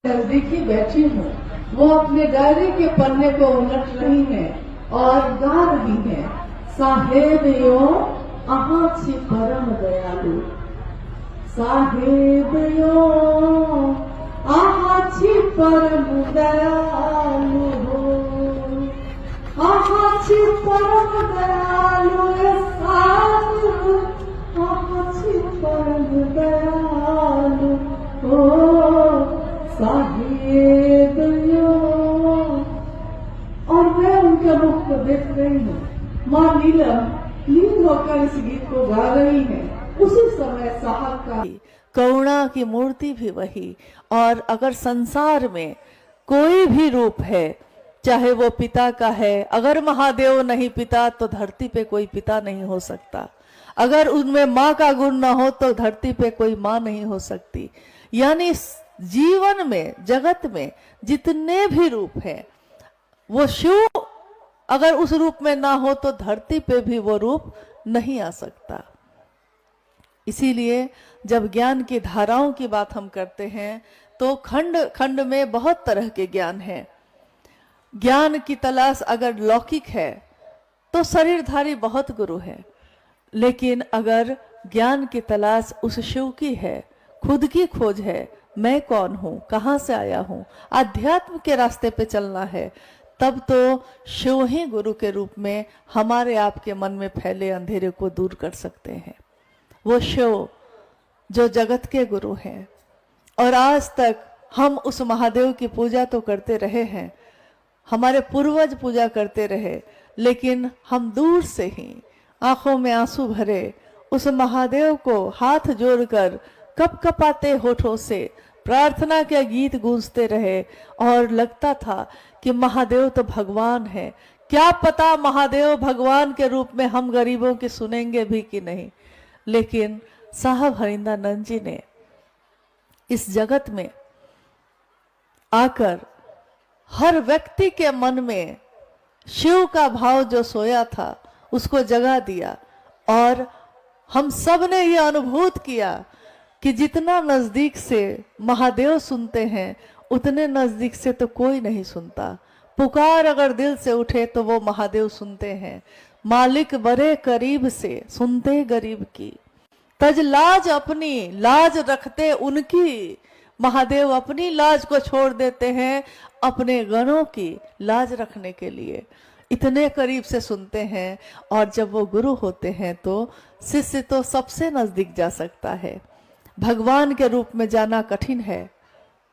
नजदीकी बैठी हूँ, वो अपने डायरी के पन्ने को उलट रही हैं और गा रही हैं, साहेब यो आहा छी परम दयालु, साहेब यो आहा छी परम दयालु, आहा छी परम दयालु, साधु आहा छी परम दयालु, साहेब यो। और मैं उनके मुख को देख रही हूँ, माँ नीलम लीन होकर इस गीत को गा रही है। उसी समय साहब का करुणा की मूर्ति भी वही। और अगर संसार में कोई भी रूप है, चाहे वो पिता का है, अगर महादेव नहीं पिता तो धरती पे कोई पिता नहीं हो सकता। अगर उनमें माँ का गुण ना हो तो धरती पे कोई माँ नहीं हो सकती। यानी जीवन में, जगत में जितने भी रूप हैं, वो शिव अगर उस रूप में ना हो तो धरती पे भी वो रूप नहीं आ सकता। इसीलिए जब ज्ञान की धाराओं की बात हम करते हैं तो खंड खंड में बहुत तरह के ज्ञान हैं। ज्ञान की तलाश अगर लौकिक है तो शरीरधारी बहुत गुरु है, लेकिन अगर ज्ञान की तलाश उस शिव की है, खुद की खोज है, मैं कौन हूं, कहां से आया हूं, आध्यात्म के रास्ते पे चलना है, तब तो शिव ही गुरु के रूप में हमारे आपके मन में फैले अंधेरे को दूर कर सकते हैं। वो शिव जो जगत के गुरु हैं। और आज तक हम उस महादेव की पूजा तो करते रहे हैं, हमारे पूर्वज पूजा करते रहे, लेकिन हम दूर से ही आंखों में आंसू भरे उस महादेव को हाथ जोड़कर कपकपाते होठों से प्रार्थना के गीत गूंजते रहे। और लगता था कि महादेव तो भगवान है, क्या पता महादेव भगवान के रूप में हम गरीबों की सुनेंगे भी कि नहीं। लेकिन साहब हरिंदानंद जी ने इस जगत में आकर हर व्यक्ति के मन में शिव का भाव जो सोया था उसको जगा दिया। और हम सब ने यह अनुभूत किया कि जितना नजदीक से महादेव सुनते हैं उतने नजदीक से तो कोई नहीं सुनता। पुकार अगर दिल से उठे तो वो महादेव सुनते हैं। मालिक बड़े करीब से सुनते गरीब की, तज लाज अपनी लाज रखते उनकी। महादेव अपनी लाज को छोड़ देते हैं अपने गणों की लाज रखने के लिए। इतने करीब से सुनते हैं। और जब वो गुरु होते हैं तो शिष्य तो सबसे नजदीक जा सकता है। भगवान के रूप में जाना कठिन है,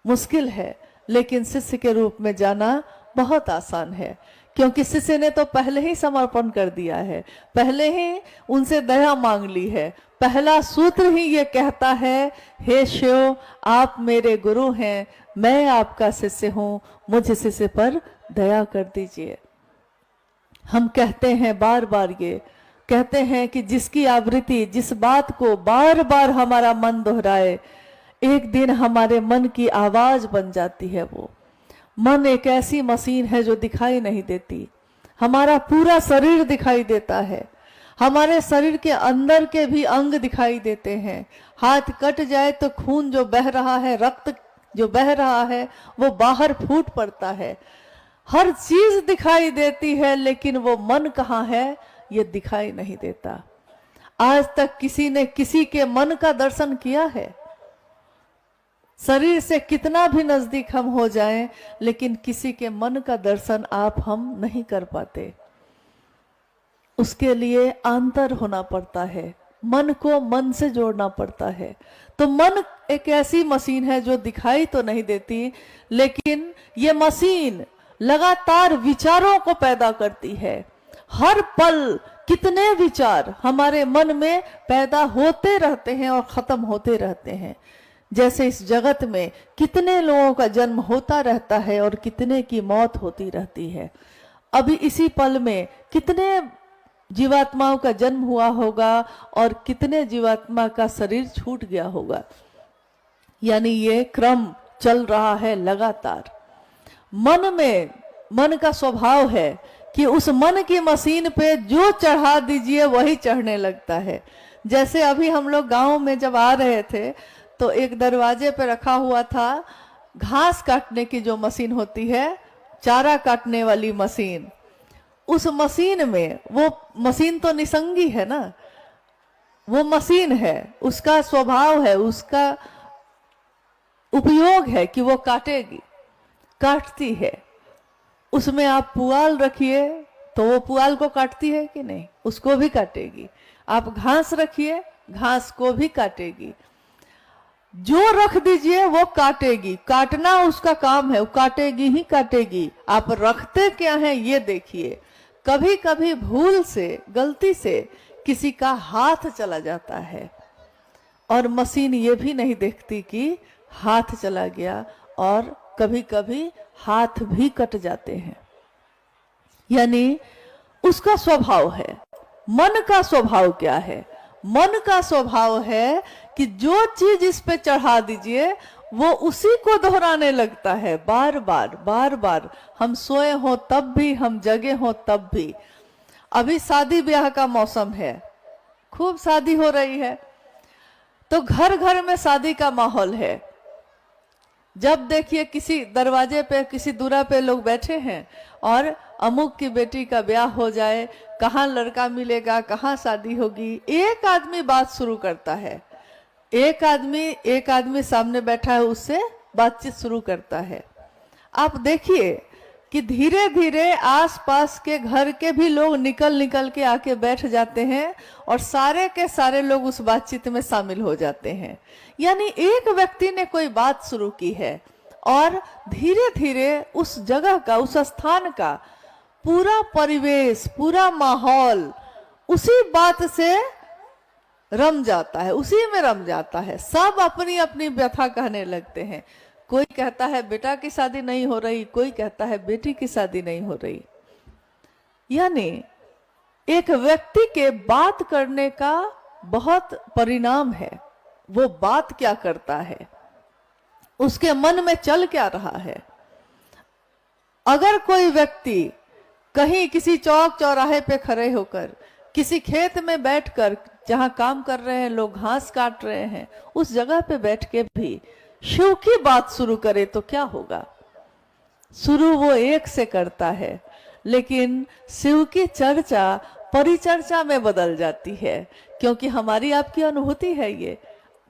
मुश्किल है, लेकिन शिष्य के रूप में जाना बहुत आसान है, क्योंकि शिष्य ने तो पहले ही समर्पण कर दिया है, पहले ही उनसे दया मांग ली है। पहला सूत्र ही ये कहता है, हे शिव आप मेरे गुरु हैं, मैं आपका शिष्य हूं, मुझ शिष्य पर दया कर दीजिए। हम कहते हैं बार बार, ये कहते हैं कि जिसकी आवृत्ति, जिस बात को बार बार हमारा मन दोहराए, एक दिन हमारे मन की आवाज बन जाती है। वो मन एक ऐसी मशीन है जो दिखाई नहीं देती। हमारा पूरा शरीर दिखाई देता है, हमारे शरीर के अंदर के भी अंग दिखाई देते हैं। हाथ कट जाए तो खून जो बह रहा है, रक्त जो बह रहा है, वो बाहर फूट पड़ता है। हर चीज दिखाई देती है, लेकिन वो मन कहाँ है ये दिखाई नहीं देता। आज तक किसी ने किसी के मन का दर्शन किया है? शरीर से कितना भी नजदीक हम हो जाएं, लेकिन किसी के मन का दर्शन हम नहीं कर पाते। उसके लिए अंतर होना पड़ता है, मन को मन से जोड़ना पड़ता है। तो मन एक ऐसी मशीन है जो दिखाई तो नहीं देती, लेकिन ये मशीन लगातार विचारों को पैदा करती है। हर पल कितने विचार हमारे मन में पैदा होते रहते हैं और खत्म होते रहते हैं। जैसे इस जगत में कितने लोगों का जन्म होता रहता है और कितने की मौत होती रहती है। अभी इसी पल में कितने जीवात्माओं का जन्म हुआ होगा और कितने जीवात्मा का शरीर छूट गया होगा। यानी ये क्रम चल रहा है लगातार। मन का स्वभाव है कि उस मन की मशीन पे जो चढ़ा दीजिए वही चढ़ने लगता है। जैसे अभी हम लोग गांव में जब आ रहे थे तो एक दरवाजे पे रखा हुआ था घास काटने की जो मशीन होती है, चारा काटने वाली मशीन, उस मशीन में, वो मशीन तो निसंगी है ना, वो मशीन है, उसका स्वभाव है, उसका उपयोग है कि वो काटेगी, काटती है। उसमें आप पुआल रखिए तो वो पुआल को काटती है कि नहीं, उसको भी काटेगी। आप घास रखिए, घास को भी काटेगी। जो रख दीजिए वो काटेगी, काटना उसका काम है, वो काटेगी ही काटेगी। आप रखते क्या हैं ये देखिए। कभी कभी भूल से, गलती से किसी का हाथ चला जाता है और मशीन ये भी नहीं देखती कि हाथ चला गया, और कभी कभी हाथ भी कट जाते हैं। यानी उसका स्वभाव है। मन का स्वभाव क्या है? मन का स्वभाव है कि जो चीज इस पे चढ़ा दीजिए वो उसी को दोहराने लगता है, बार बार बार बार। हम सोए हो तब भी, हम जगे हो तब भी। अभी शादी ब्याह का मौसम है, खूब शादी हो रही है, तो घर घर में शादी का माहौल है। जब देखिए किसी दरवाजे पे, किसी दूरा पे लोग बैठे हैं और अमुक की बेटी का ब्याह हो जाए, कहाँ लड़का मिलेगा, कहाँ शादी होगी, एक आदमी बात शुरू करता है। एक आदमी सामने बैठा है, उससे बातचीत शुरू करता है। आप देखिए कि धीरे धीरे आसपास के घर के भी लोग निकल निकल के आके बैठ जाते हैं और सारे के सारे लोग उस बातचीत में शामिल हो जाते हैं। यानी एक व्यक्ति ने कोई बात शुरू की है और धीरे धीरे उस जगह का, उस स्थान का पूरा परिवेश, पूरा माहौल उसी बात से रम जाता है, उसी में रम जाता है। सब अपनी अपनी व्यथा कहने लगते हैं। कोई कहता है बेटा की शादी नहीं हो रही, कोई कहता है बेटी की शादी नहीं हो रही। यानी एक व्यक्ति के बात करने का बहुत परिणाम है। वो बात क्या करता है, उसके मन में चल क्या रहा है। अगर कोई व्यक्ति कहीं किसी चौक चौराहे पे खड़े होकर, किसी खेत में बैठकर, जहां काम कर रहे हैं लोग, घास काट रहे हैं, उस जगह पे बैठ के भी शिव की बात शुरू करे तो क्या होगा? शुरू वो एक से करता है, लेकिन शिव की चर्चा परिचर्चा में बदल जाती है, क्योंकि हमारी आपकी अनुभूति है ये।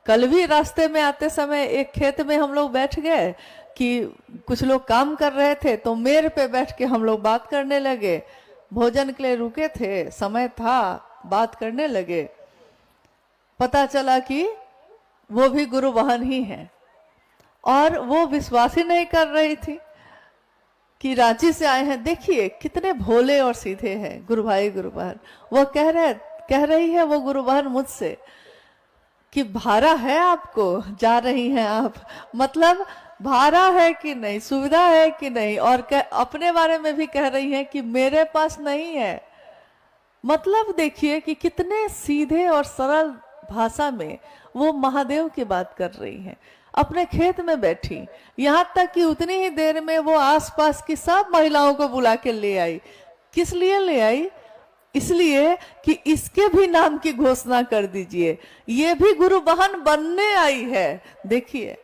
कल भी रास्ते में आते समय एक खेत में हम लोग बैठ गए कि कुछ लोग काम कर रहे थे, तो मेड़ पे बैठ के हम लोग बात करने लगे। भोजन के लिए रुके थे, समय था, बात करने लगे। पता चला कि वो भी गुरु बहन ही है, और वो विश्वास ही नहीं कर रही थी कि रांची से आए हैं। देखिए कितने भोले और सीधे हैं गुरु भाई, गुरु बहन। वो कह रही है वो गुरु बहन मुझसे कि भाड़ा है आपको, जा रही हैं आप, मतलब भाड़ा है कि नहीं, सुविधा है कि नहीं, और अपने बारे में भी कह रही हैं कि मेरे पास नहीं है। मतलब देखिए कि कितने सीधे और सरल भाषा में वो महादेव की बात कर रही हैं, अपने खेत में बैठी। यहाँ तक कि उतनी ही देर में वो आसपास की सब महिलाओं को बुला के ले आई। किस लिए ले आई? इसलिए कि इसके भी नाम की घोषणा कर दीजिए, ये भी गुरु बहन बनने आई है। देखिए,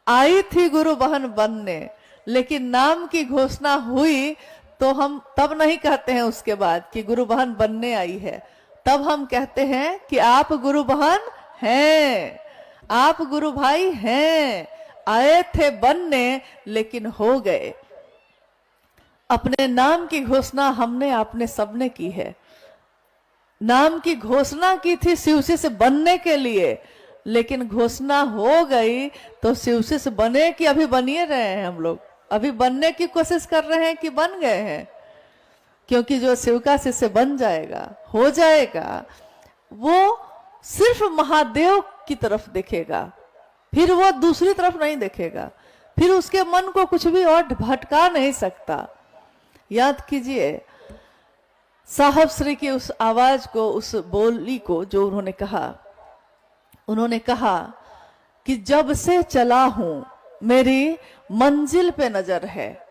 आई थी गुरु बहन बनने, लेकिन नाम की घोषणा हुई तो हम तब नहीं कहते हैं उसके बाद कि गुरु बहन बनने आई है। तब हम कहते हैं कि आप गुरु बहन हैं, आप गुरु भाई हैं, आए थे बनने लेकिन हो गए। अपने नाम की घोषणा हमने, आपने, सबने की है। नाम की घोषणा की थी शिवसी से बनने के लिए, लेकिन घोषणा हो गई तो शिवसी से बने कि अभी बनिए रहे हैं हम लोग, अभी बनने की कोशिश कर रहे हैं कि बन गए हैं। क्योंकि जो शिवका शिष्य बन जाएगा, हो जाएगा, वो सिर्फ महादेव की तरफ देखेगा, फिर वो दूसरी तरफ नहीं देखेगा, फिर उसके मन को कुछ भी और भटका नहीं सकता। याद कीजिए साहब श्री की उस आवाज को, उस बोली को जो उन्होंने कहा कि जब से चला हूं मेरी मंजिल पे नजर है,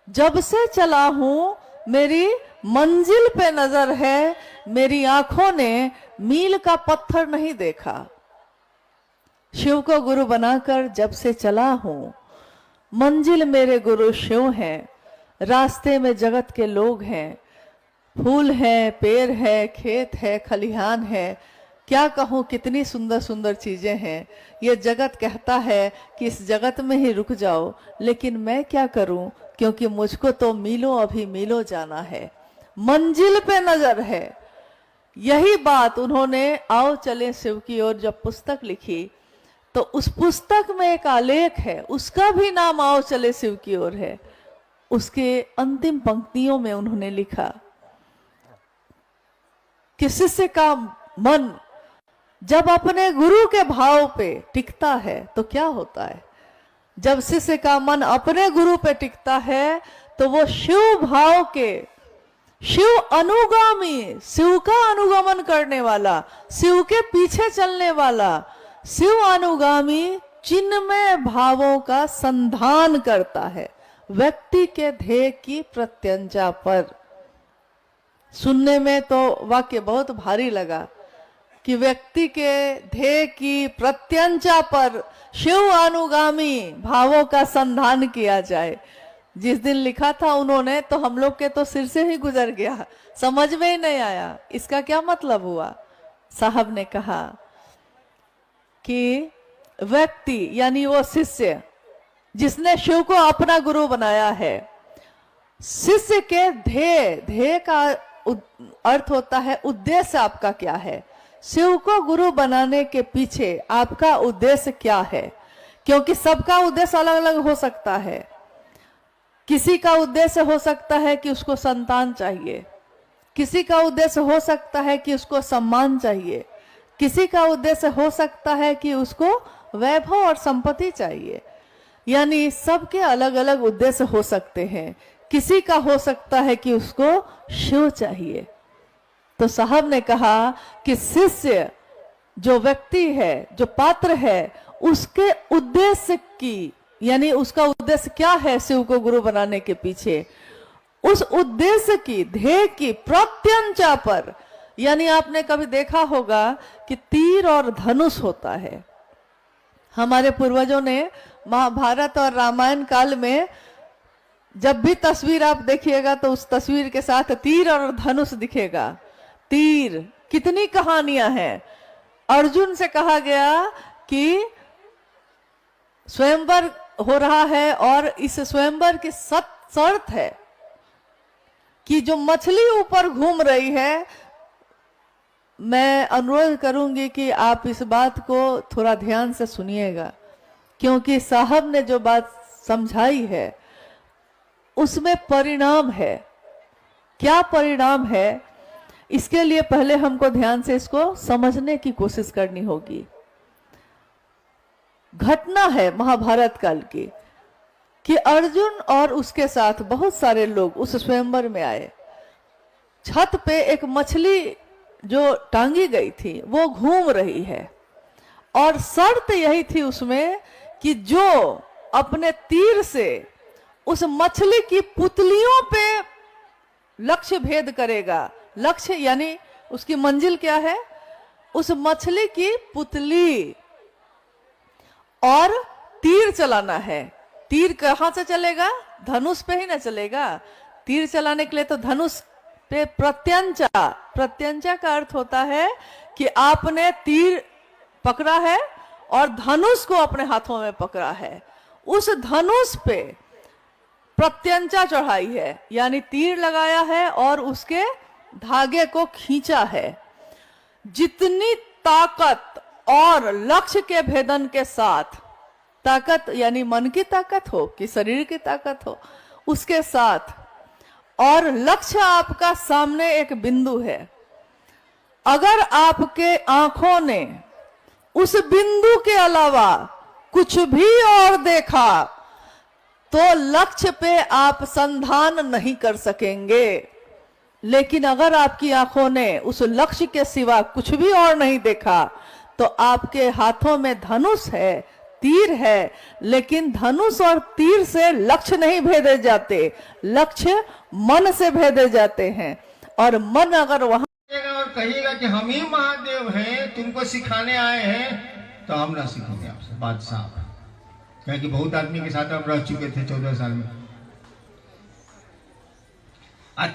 जब से चला हूं मेरी मंजिल पे नजर है, मेरी आंखों ने मील का पत्थर नहीं देखा। शिव को गुरु बनाकर जब से चला हूं मंजिल मेरे गुरु शिव हैं, रास्ते में जगत के लोग हैं, फूल है, पेड़ है, खेत है, खलिहान है, क्या कहूँ कितनी सुंदर सुंदर चीजें हैं। ये जगत कहता है कि इस जगत में ही रुक जाओ, लेकिन मैं क्या करूं, क्योंकि मुझको तो मीलों अभी मीलों जाना है, मंजिल पे नजर है। यही बात उन्होंने आओ चले शिव की ओर जब पुस्तक लिखी, तो उस पुस्तक में एक आलेख है, उसका भी नाम आओ चले शिव की ओर है। उसके अंतिम पंक्तियों में उन्होंने लिखा कि शिष्य का मन जब अपने गुरु के भाव पे टिकता है तो क्या होता है। जब शिष्य का मन अपने गुरु पे टिकता है तो वो शिव भाव के, शिव अनुगामी, शिव का अनुगमन करने वाला, शिव के पीछे चलने वाला, शिव अनुगामी चिन्मय भावों का संधान करता है व्यक्ति के ध्येय की प्रत्यंचा पर। सुनने में तो वाक्य बहुत भारी लगा कि व्यक्ति के ध्येय की प्रत्यंचा पर शिव अनुगामी भावों का संधान किया जाए। जिस दिन लिखा था उन्होंने, तो हम लोग के तो सिर से ही गुजर गया, समझ में ही नहीं आया इसका क्या मतलब हुआ। साहब ने कहा कि व्यक्ति यानी वो शिष्य जिसने शिव को अपना गुरु बनाया है, शिष्य के ध्येय, ध्येय का अर्थ होता है उद्देश्य आपका क्या है। शिव को गुरु बनाने के पीछे आपका उद्देश्य क्या है, क्योंकि सबका उद्देश्य अलग अलग हो सकता है। किसी का उद्देश्य हो सकता है कि उसको संतान चाहिए, किसी का उद्देश्य हो सकता है कि उसको सम्मान चाहिए, किसी का उद्देश्य हो सकता है कि उसको वैभव और संपत्ति चाहिए। यानी सबके अलग अलग उद्देश्य हो सकते हैं। किसी का हो सकता है कि उसको शिव चाहिए। तो साहब ने कहा कि शिष्य जो व्यक्ति है, जो पात्र है, उसके उद्देश्य की, यानी उसका उद्देश्य क्या है शिव को गुरु बनाने के पीछे, उस उद्देश्य की, ध्येय की प्रत्यंचा पर, यानी आपने कभी देखा होगा कि तीर और धनुष होता है। हमारे पूर्वजों ने महाभारत और रामायण काल में जब भी तस्वीर आप देखिएगा तो उस तस्वीर के साथ तीर और धनुष दिखेगा। तीर, कितनी कहानियां हैं। अर्जुन से कहा गया कि स्वयंवर हो रहा है और इस स्वयंवर की शर्त है कि जो मछली ऊपर घूम रही है, मैं अनुरोध करूंगी कि आप इस बात को थोड़ा ध्यान से सुनिएगा, क्योंकि साहब ने जो बात समझाई है उसमें परिणाम है। क्या परिणाम है, इसके लिए पहले हमको ध्यान से इसको समझने की कोशिश करनी होगी। घटना है महाभारत काल की कि अर्जुन और उसके साथ बहुत सारे लोग उस स्वयंवर में आए। छत पे एक मछली जो टांगी गई थी वो घूम रही है, और शर्त यही थी उसमें कि जो अपने तीर से उस मछली की पुतलियों पे लक्ष्य भेद करेगा, लक्ष्य यानी उसकी मंजिल क्या है, उस मछली की पुतली, और तीर चलाना है। तीर कहां से चलेगा, धनुष पे ही ना चलेगा। तीर चलाने के लिए तो धनुष पे प्रत्यंचा, प्रत्यंचा का अर्थ होता है कि आपने तीर पकड़ा है और धनुष को अपने हाथों में पकड़ा है, उस धनुष पे प्रत्यंचा चढ़ाई है, यानी तीर लगाया है और उसके धागे को खींचा है। जितनी ताकत और लक्ष्य के भेदन के साथ, ताकत यानी मन की ताकत हो कि शरीर की ताकत हो, उसके साथ, और लक्ष्य आपका सामने एक बिंदु है। अगर आपके आंखों ने उस बिंदु के अलावा कुछ भी और देखा तो लक्ष्य पे आप संधान नहीं कर सकेंगे। लेकिन अगर आपकी आंखों ने उस लक्ष्य के सिवा कुछ भी और नहीं देखा तो आपके हाथों में धनुष है, तीर है, लेकिन धनुष और तीर से लक्ष्य नहीं भेदे जाते, लक्ष्य मन से भेदे जाते हैं। और मन अगर वहां और कहिएगा कि हम ही महादेव हैं, तुमको सिखाने आए हैं, तो हम ना सीखेंगे आपसे, बात साफ। क्योंकि बहुत आदमी के साथ हम रह चुके थे 14 साल में। और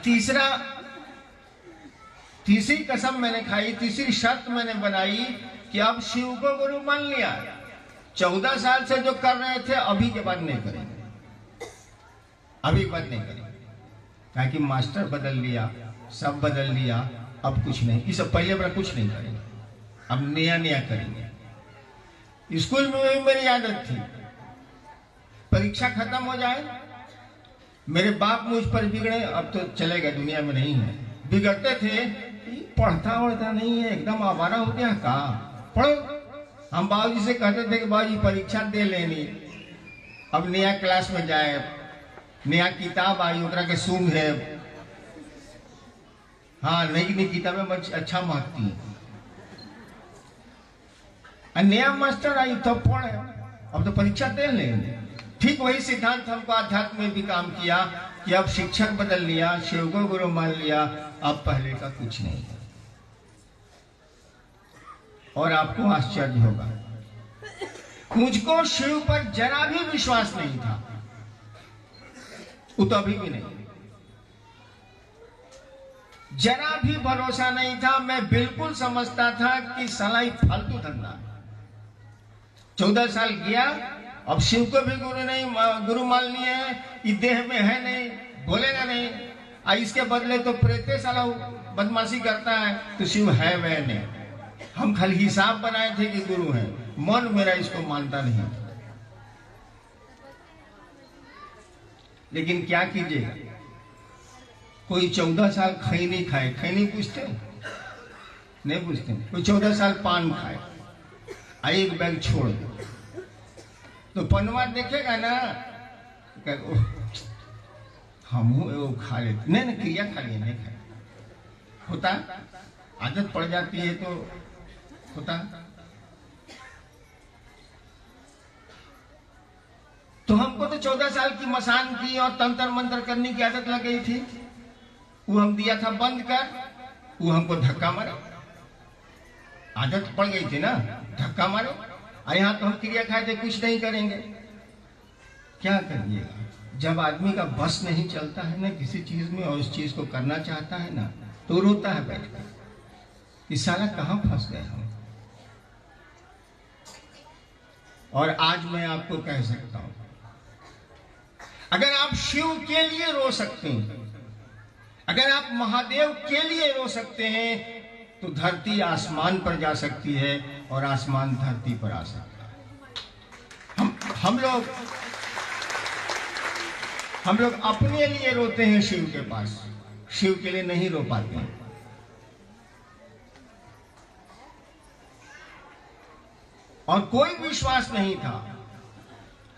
तीसरी कसम मैंने खाई, तीसरी शर्त मैंने बनाई कि अब शिव को गुरु मान लिया। 14 साल से जो कर रहे थे अभी के बाद नहीं करेंगे, अभी के बाद नहीं करेंगे। ताकि मास्टर बदल लिया, सब बदल लिया, अब कुछ नहीं, इससे पहले बड़ा कुछ नहीं करेंगे, अब नया नया करेंगे। स्कूल में भी मेरी आदत थी, परीक्षा खत्म हो जाए, मेरे बाप मुझ पर बिगड़े, अब तो चले गए, दुनिया में नहीं है, बिगड़ते थे, पढ़ता वढ़ता नहीं है, एकदम आवारा हो गया, कहा पढ़ो। हम बाबूजी से कहते थे कि बाबूजी परीक्षा दे लेनी, अब नया क्लास में जाए, नया किताब आई, उतरा के सूंघ है, हाँ नई नई किताबें अच्छा मांगती है, नया मास्टर आई तब पढ़े, अब तो परीक्षा दे लेंगे। ठीक वही सिद्धांत हमको आध्यात्म में भी काम किया कि अब शिक्षक बदल लिया, शिव को गुरु मान लिया, अब पहले का कुछ नहीं है। और आपको आश्चर्य होगा, मुझको शिव पर जरा भी विश्वास नहीं था, वो तो अभी भी नहीं, जरा भी भरोसा नहीं था। मैं बिल्कुल समझता था कि साला ये फालतू धंधा। 14 साल गया, अब शिव को भी गुरु मान लिए है, ये देह में है नहीं, बोलेगा नहीं, और इसके बदले तो प्रेते साला बदमाशी करता है, तो शिव है वह नहीं। हम खाली हिसाब बनाए थे कि गुरु है, मन मेरा इसको मानता नहीं। लेकिन क्या कीजिएगा, कोई 14 साल खैनी खाए, खैनी पूछते नहीं, पूछते, कोई 14 साल पान खाए, एक बैग छोड़ दे, तो पनवा देखेगा ना, हम वो खा लेते, नहीं क्रिया खा लिया, नहीं खाए, होता आदत पड़ जाती है तो होता। तो हमको तो 14 साल की मसान की और तंत्र मंत्र करने की आदत लग गई थी, वो हम दिया था बंद कर, वो हमको धक्का मारे, आदत पड़ गई थी ना, धक्का मारे। और यहाँ तो हम क्रिया खाए थे, कुछ नहीं करेंगे, क्या करिएगा। जब आदमी का बस नहीं चलता है ना किसी चीज में और उस चीज को करना चाहता है ना, तो रोता है बैठकर, इस साला कहाँ फंस गए हम। और आज मैं आपको कह सकता हूं, अगर आप शिव के लिए रो सकते हैं, अगर आप महादेव के लिए रो सकते हैं, तो धरती आसमान पर जा सकती है और आसमान धरती पर आ सकता है। हम लोग अपने लिए रोते हैं शिव के पास, शिव के लिए नहीं रो पाते हैं। और कोई विश्वास नहीं था।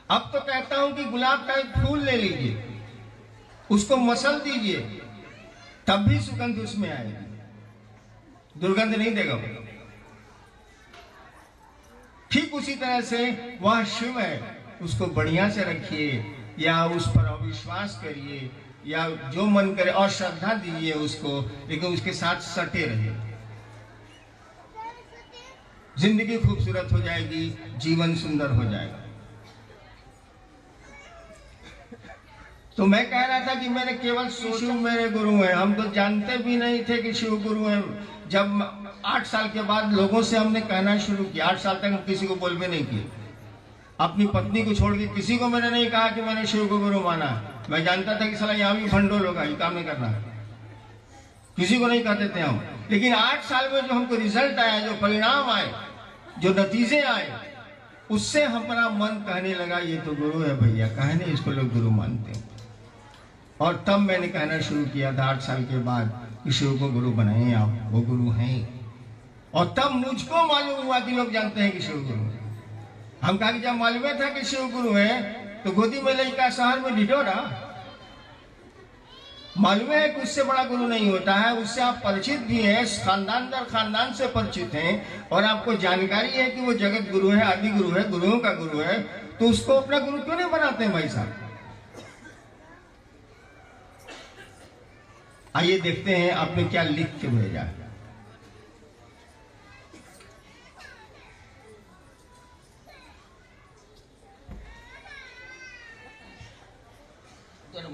अब तो कहता हूं कि गुलाब का एक फूल ले लीजिए, उसको मसल दीजिए, तब भी सुगंध उसमें आएगी, दुर्गंध नहीं देगा वो। ठीक उसी तरह से वह शिव है, उसको बढ़िया से रखिए, या उस पर अविश्वास करिए, या जो मन करे और श्रद्धा दीजिए उसको, लेकिन उसके साथ सटे रहिए। जिंदगी खूबसूरत हो जाएगी, जीवन सुंदर हो जाएगा। तो मैं कह रहा था कि मैंने केवल शिव मेरे गुरु हैं, हम तो जानते भी नहीं थे कि शिव गुरु हैं। जब 8 साल के बाद लोगों से हमने कहना शुरू किया, 8 साल तक हम किसी को बोल भी नहीं किए, अपनी पत्नी को छोड़ के किसी को मैंने नहीं कहा कि मैंने शिव को गुरु माना। मैं जानता था कि साला यहाँ भी भंडोल होगा, ये काम नहीं करना, किसी को नहीं कहते थे हम। लेकिन 8 साल में जो हमको रिजल्ट आया, जो परिणाम आए, जो नतीजे आए, उससे हमारा मन कहने लगा ये तो गुरु है भैया, कहने इसको लोग गुरु मानते हैं। और तब मैंने कहना शुरू किया था 8 साल के बाद कि शिव को गुरु बनाए आप, वो गुरु हैं। और तब मुझको मालूम हुआ कि लोग जानते हैं कि शिव गुरु है। हम कहा कि जब मालूम था कि शिव गुरु है तो गोदी में लेकर शहर में ढिढोरा। मालूम है कि उससे बड़ा गुरु नहीं होता है, उससे आप परिचित भी हैं, खानदान दर खानदान से परिचित हैं, और आपको जानकारी है कि वो जगत गुरु है, आदि गुरु है, गुरुओं का गुरु है, तो उसको अपना गुरु क्यों नहीं बनाते हैं भाई साहब। आइए देखते हैं आपने क्या लिख के भेजा है। मैं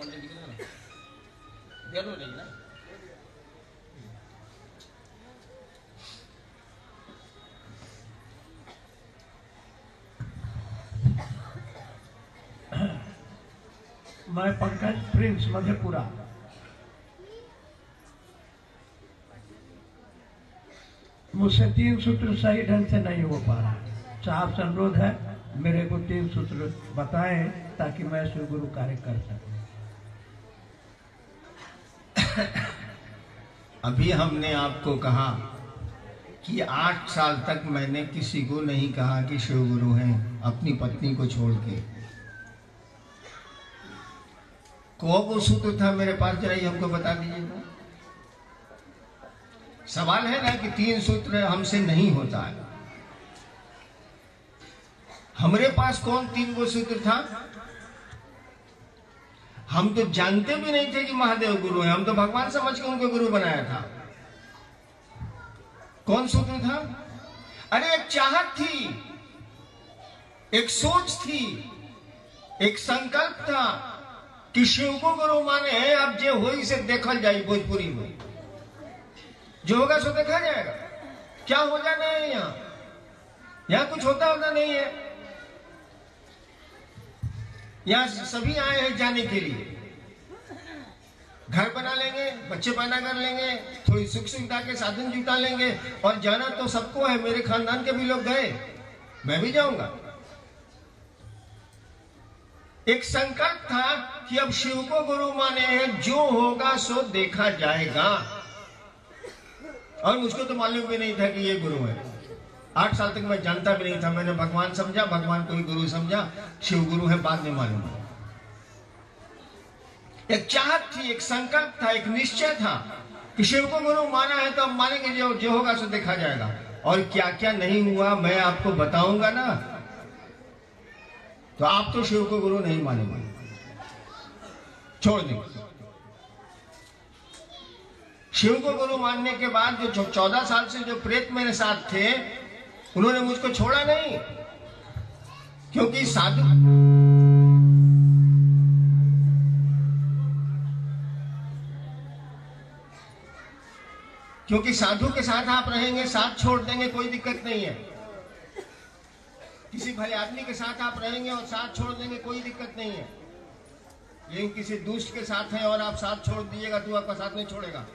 पंकज प्रिंस मधेपुरा। मुझसे 3 सूत्र सही ढंग से नहीं हो पा रहा। साहब से अनुरोध है मेरे को 3 सूत्र बताएं ताकि मैं शिव गुरु कार्य कर सकूं। अभी हमने आपको कहा कि 8 साल तक मैंने किसी को नहीं कहा कि शिव गुरु हैं, अपनी पत्नी को छोड़ के। कौन सूत्र था मेरे पास, जरा ये हमको बता दीजिएगा। सवाल है ना कि 3 सूत्र हमसे नहीं होता है। हमारे पास कौन 3 गो सूत्र था? हम तो जानते भी नहीं थे कि महादेव गुरु हैं, हम तो भगवान समझ के उनको गुरु बनाया था। कौन सूत्र था? अरे एक चाहत थी, एक सोच थी, एक संकल्प था कि शिव को गुरु माने हैं। अब जो हो इसे देखल जाए, भोजपुरी में जो होगा सो देखा जाएगा। क्या हो जाना है यहाँ कुछ होता नहीं है। यहाँ सभी आए हैं जाने के लिए। घर बना लेंगे, बच्चे पैदा कर लेंगे, थोड़ी सुख सुविधा के साधन जुटा लेंगे और जाना तो सबको है। मेरे खानदान के भी लोग गए, मैं भी जाऊंगा। एक संकल्प था कि अब शिव को गुरु माने हैं, जो होगा सो देखा जाएगा। और मुझको तो मालूम भी नहीं था कि ये गुरु है। 8 साल तक मैं जानता भी नहीं था। मैंने भगवान समझा, भगवान को ही गुरु समझा, शिव गुरु है बाद में मालूम है। एक चाहत थी, एक संकल्प था, एक निश्चय था कि शिव को गुरु माना है तो अब मानेंगे, जो होगा सो देखा जाएगा। और क्या क्या नहीं हुआ मैं आपको बताऊंगा ना, तो आप तो शिव को गुरु नहीं मानेंगे, छोड़ देंगे। शिव को गुरु मानने के बाद जो 14 साल से जो प्रेत मेरे साथ थे, उन्होंने मुझको छोड़ा नहीं। क्योंकि साधु के साथ आप रहेंगे, साथ छोड़ देंगे, कोई दिक्कत नहीं है। किसी भले आदमी के साथ आप रहेंगे और साथ छोड़ देंगे, कोई दिक्कत नहीं है। लेकिन किसी दुष्ट के साथ है और आप साथ छोड़ दीजिएगा तो आपका साथ नहीं छोड़ेगा।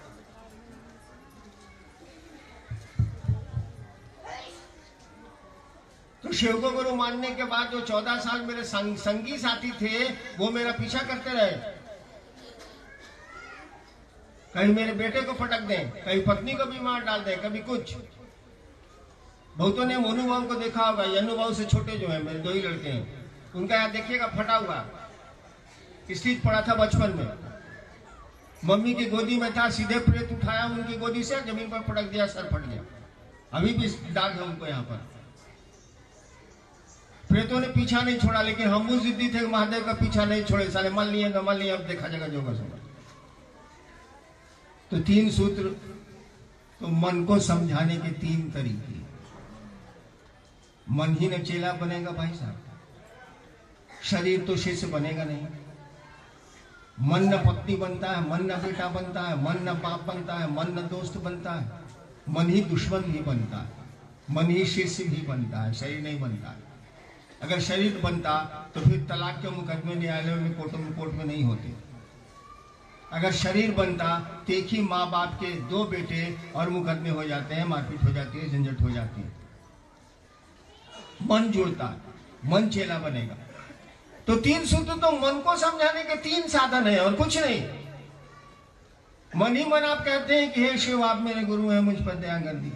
तो शिव को गुरु मानने के बाद जो 14 साल मेरे संगी साथी थे, वो मेरा पीछा करते रहे। कहीं मेरे बेटे को पटक दें, कहीं पत्नी को भी मार डाल दें, कभी कुछ। बहुतों ने अनुभव को देखा होगा। ये अनुभव से छोटे जो हैं, मेरे 2 ही लड़के हैं, उनका यहाँ देखिएगा फटा हुआ स्थित पड़ा था बचपन में। मम्मी की गोदी में था, सीधे प्रेत उठाया उनकी गोदी से, जमीन पर पटक दिया, सर फट गया। अभी भी दाग है उनको यहाँ पर। प्रेतों ने पीछा नहीं छोड़ा, लेकिन हम उस जिद्दी थे महादेव का पीछा नहीं छोड़े। साले मान लिए, अब देखा जाएगा जो होगा सो। तो 3 सूत्र, तो मन को समझाने के 3 तरीके। मन ही न चेला बनेगा भाई साहब, शरीर तो शिष्य बनेगा नहीं। मन न पत्नी बनता है, मन न बेटा बनता है, मन न बाप बनता है, मन न दोस्त बनता है, मन ही दुश्मन भी बनता है, मन ही शिष्य भी बनता है, शरीर नहीं बनता है। अगर शरीर बनता तो फिर तलाक के मुकदमे न्यायालय में, कोर्ट में नहीं होते। अगर शरीर बनता तो एक ही माँ बाप के 2 बेटे और मुकदमे हो जाते हैं, मारपीट हो जाती है, झंझट हो जाती है। मन जुड़ता, मन चेला बनेगा। तो 3 सूत्र तो मन को समझाने के 3 साधन है और कुछ नहीं। मन ही मन आप कहते हैं कि हे शिव आप मेरे गुरु हैं, मुझ पर दया कर दी।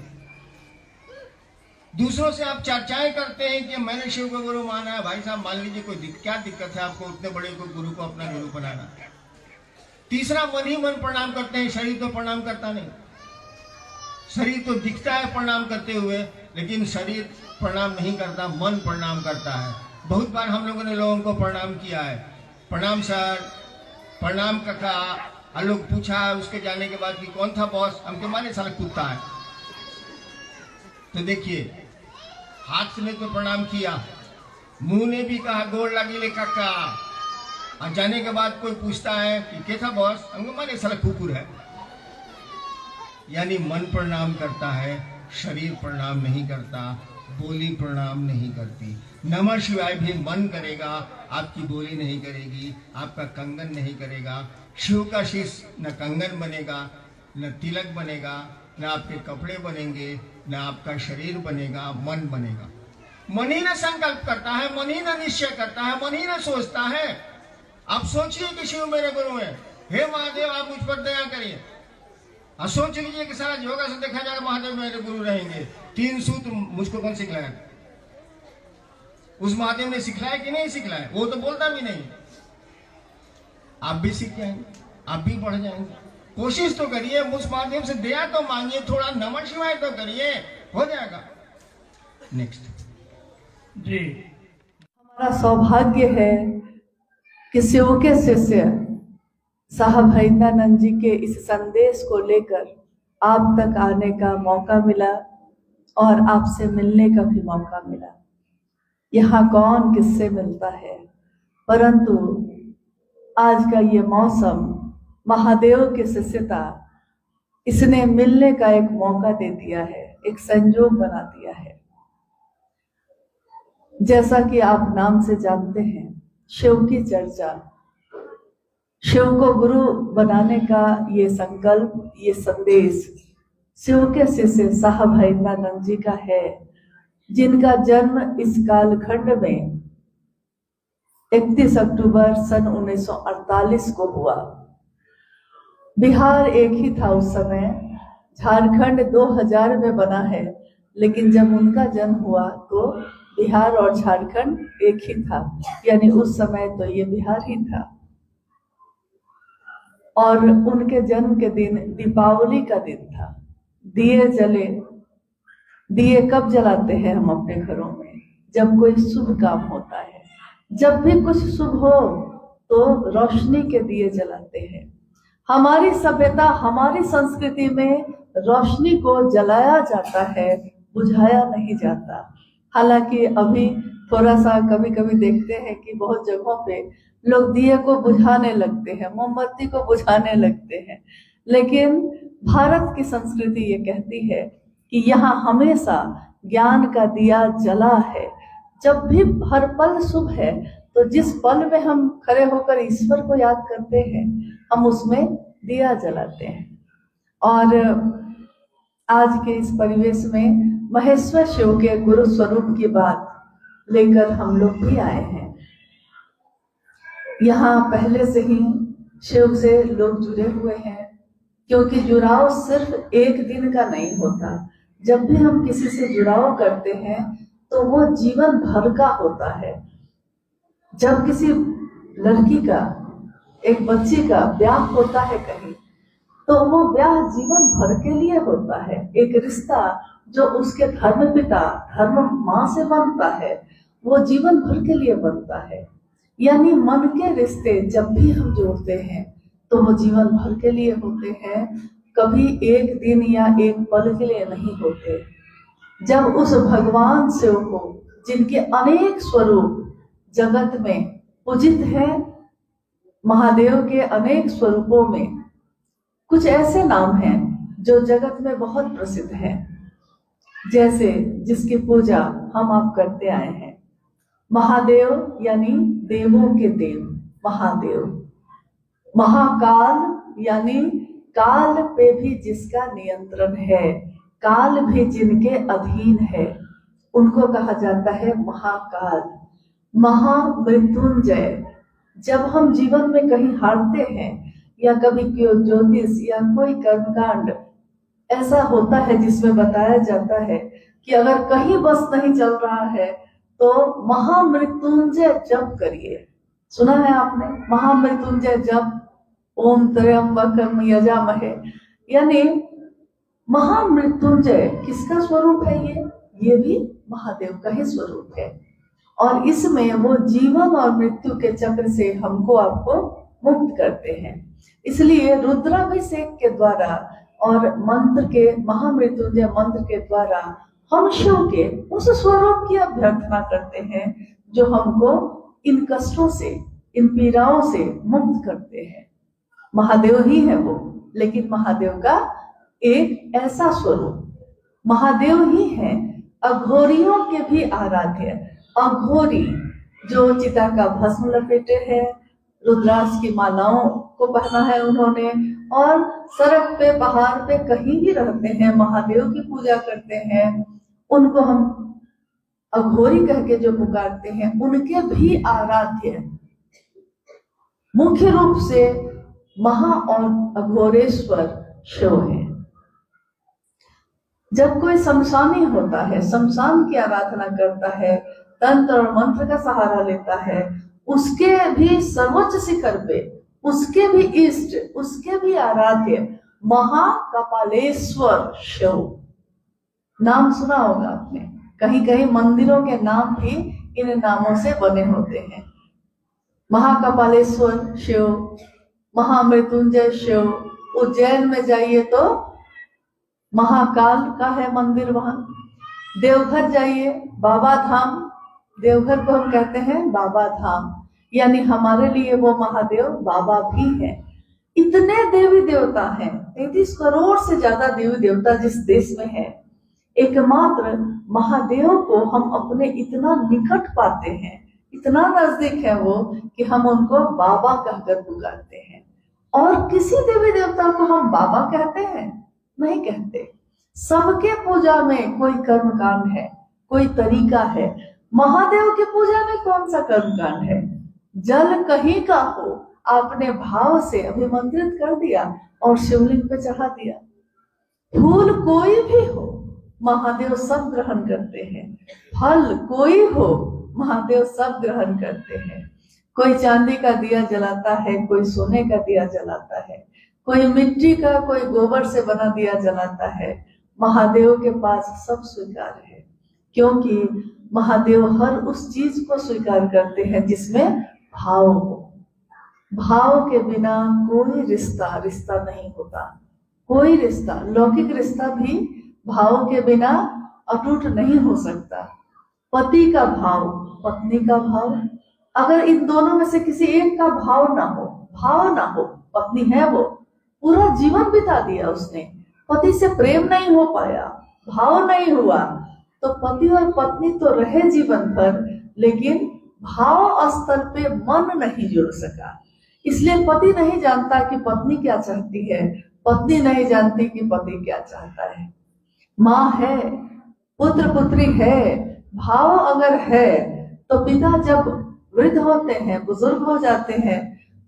दूसरों से आप चर्चाएं करते हैं कि मैंने शिव को गुरु माना है। भाई साहब मान लीजिए क्या दिक्कत है आपको उतने बड़े को गुरु को अपना गुरु बनाना। तीसरा, मन ही मन प्रणाम करते हैं, शरीर तो प्रणाम करता नहीं। शरीर तो दिखता है प्रणाम करते हुए, लेकिन शरीर प्रणाम नहीं करता, मन प्रणाम करता है। बहुत बार हम लोगों ने लोगों को प्रणाम किया है, प्रणाम सर, प्रणाम काका। और लोग पूछा उसके जाने के बाद कि कौन था बॉस, हमके माने साला कुत्ता है। तो देखिए, हाथ ने तो प्रणाम किया, मुंह ने भी कहा गोड़ लगी ले काका, और जाने के बाद कोई पूछता है कि कैसा बॉस, हमको माने साला कुकुर है। यानी मन प्रणाम करता है, शरीर प्रणाम नहीं करता, बोली प्रणाम नहीं करती। नमः शिवाय भी मन करेगा, आपकी बोली नहीं करेगी, आपका कंगन नहीं करेगा। शिव का शीश न कंगन बनेगा, न तिलक बनेगा, न आपके कपड़े बनेंगे, न आपका शरीर बनेगा, मन बनेगा। मन ही न संकल्प करता है, मन ही न निश्चय करता है, मन ही न सोचता है। आप सोचिए कि शिव मेरे गुरु हैं, हे महादेव आप मुझ पर दया करिए। और सोच लीजिए कि सारा योगा से देखा जाएगा महादेव मेरे गुरु रहेंगे। 3 सूत्र मुझको कौन सिखलाया? उस महादेव ने सिखलाया कि नहीं सिखलाया? वो तो बोलता भी नहीं। आप भी सीख जाएंगे, आप भी बढ़ जाएंगे। कोशिश तो करिए, उस महादेव से दया तो मांगिए, थोड़ा नमः शिवाय तो करिए, हो जाएगा। नेक्स्ट जी। हमारा सौभाग्य है कि शिव के शिष्य साहब हरिंद्रानंद जी के इस संदेश को लेकर आप तक आने का मौका मिला और आपसे मिलने का भी मौका मिला। यहाँ कौन किससे मिलता है, परंतु आज का ये मौसम महादेव की शिष्यता इसने मिलने का एक मौका दे दिया है, एक संयोग बना दिया है। जैसा कि आप नाम से जानते हैं, शिव की चर्चा, शिव को गुरु बनाने का ये संकल्प, ये संदेश शिव के शिष्य साहब हरिंद्रानंद जी का है, जिनका जन्म इस कालखंड में 31 अक्टूबर सन 1948 को हुआ। बिहार एक ही था उस समय, झारखंड 2000 में बना है, लेकिन जब उनका जन्म हुआ तो बिहार और झारखंड एक ही था, यानी उस समय तो ये बिहार ही था। और उनके जन्म के दिन दीपावली का दिन था। दिए जले, दिए कब जलाते हैं हम अपने घरों में? जब कोई शुभ काम होता है, जब भी कुछ शुभ हो तो रोशनी के दिए जलाते हैं। हमारी सभ्यता, हमारी संस्कृति में रोशनी को जलाया जाता है, बुझाया नहीं जाता। हालांकि अभी थोड़ा सा कभी कभी देखते हैं कि बहुत जगहों पे लोग दिए को बुझाने लगते हैं, मोमबत्ती को बुझाने लगते हैं, लेकिन भारत की संस्कृति ये कहती है कि यहाँ हमेशा ज्ञान का दिया जला है। जब भी हर पल शुभ है, तो जिस पल में हम खड़े होकर ईश्वर को याद करते हैं, हम उसमें दिया जलाते हैं। और आज के इस परिवेश में महेश्वर शिव के गुरु स्वरूप की बात लेकर हम लोग भी आए हैं। यहाँ पहले से ही शिव से लोग जुड़े हुए हैं, क्योंकि जुड़ाव सिर्फ एक दिन का नहीं होता। जब भी हम किसी से जुड़ाव करते हैं तो वो जीवन भर का होता है। जब किसी लड़की का, एक बच्ची का ब्याह होता है कहीं, तो वो ब्याह जीवन भर के लिए होता है। एक रिश्ता जो उसके धर्म पिता, धर्म माँ से बनता है, वो जीवन भर के लिए बनता है। यानी मन के रिश्ते जब भी हम जोड़ते हैं तो वो जीवन भर के लिए होते हैं, कभी एक दिन या एक पल के लिए नहीं होते। जब उस भगवान शिव को, जिनके अनेक स्वरूप जगत में पूजित हैं, महादेव के अनेक स्वरूपों में कुछ ऐसे नाम हैं जो जगत में बहुत प्रसिद्ध हैं, जैसे जिसकी पूजा हम आप करते आए हैं। महादेव यानी देवों के देव महादेव, महाकाल यानी काल पे भी जिसका नियंत्रण है, काल भी जिनके अधीन है, उनको कहा जाता है महाकाल। महामृत्युंजय, जब हम जीवन में कहीं हारते हैं या कभी कोई ज्योतिष या कोई कर्मकांड ऐसा होता है जिसमें बताया जाता है कि अगर कहीं बस नहीं चल रहा है तो महामृत्युंजय जप करिए। सुना है आपने महामृत्युंजय जप? ओम त्र्यंबकम यजामहे, यानी महामृत्युंजय किसका स्वरूप है? ये भी महादेव का ही स्वरूप है। और इसमें वो जीवन और मृत्यु के चक्र से हमको आपको मुक्त करते हैं। इसलिए रुद्राभिषेक के द्वारा और मंत्र के, महामृत्युंजय मंत्र के द्वारा हम शिव के उस स्वरूप की अभ्यर्थना करते हैं जो हमको इन कष्टों से, इन पीड़ाओं से मुक्त करते हैं। महादेव ही है वो, लेकिन महादेव का एक ऐसा स्वरूप, महादेव ही है अघोरियों के भी आराध्य। अघोरी जो चिता का भस्म लपेटे हैं, रुद्राक्ष की मालाओं को पहना है उन्होंने, और सड़क पे पहाड़ पे कहीं भी रहते हैं, महादेव की पूजा करते हैं, उनको हम अघोरी कह के जो पुकारते हैं, उनके भी आराध्य मुख्य रूप से महा और अघोरेश्वर शिव है। जब कोई शमशानी होता है, शमशान की आराधना करता है, तंत्र और मंत्र का सहारा लेता है, उसके भी सर्वोच्च शिखर पे, उसके भी इष्ट, उसके भी आराध्य महाकपालेश्वर शिव। नाम सुना होगा आपने, कहीं कहीं मंदिरों के नाम भी इन नामों से बने होते हैं। महाकपालेश्वर शिव, महामृत्युंजय शिव। उज्जैन में जाइए तो महाकाल का है मंदिर वहां। देवघर जाइए, बाबा धाम, देवघर को हम कहते हैं बाबा धाम, यानी हमारे लिए वो महादेव बाबा भी है। इतने देवी देवता हैं, 33 करोड़ से ज्यादा देवी देवता जिस देश में है, एकमात्र महादेव को हम अपने इतना निकट पाते हैं, इतना नजदीक है वो कि हम उनको बाबा कहकर पुकारते हैं। और किसी देवी देवता को हम बाबा कहते हैं? नहीं कहते। सबके पूजा में कोई कर्मकांड है, कोई तरीका है। महादेव की पूजा में कौन सा कर्मकांड है? जल कहीं का हो, आपने भाव से अभिमंत्रित कर दिया और शिवलिंग पे चढ़ा दिया। फूल कोई भी हो, महादेव सब ग्रहण करते हैं। फल कोई हो, महादेव सब ग्रहण करते हैं। कोई चांदी का दिया जलाता है, कोई सोने का दिया जलाता है, कोई मिट्टी का, कोई गोबर से बना दिया जलाता है। महादेव के पास सब स्वीकार है, क्योंकि महादेव हर उस चीज को स्वीकार करते हैं जिसमें भाव हो। भाव के बिना कोई रिश्ता नहीं होता। कोई रिश्ता, लौकिक रिश्ता भी भाव के बिना अटूट नहीं हो सकता। पति का भाव, पत्नी का भाव, अगर इन दोनों में से किसी एक का भाव ना हो, पत्नी है वो, पूरा जीवन बिता दिया उसने, पति से प्रेम नहीं हो पाया, भाव नहीं हुआ, तो पति और पत्नी तो रहे जीवन भर, लेकिन भाव स्तर पे मन नहीं जुड़ सका। इसलिए पति नहीं जानता कि पत्नी क्या चाहती है, पत्नी नहीं जानती कि पति क्या चाहता है। माँ है, पुत्र पुत्री है, भाव अगर है तो पिता जब वृद्ध होते हैं, बुजुर्ग हो जाते हैं,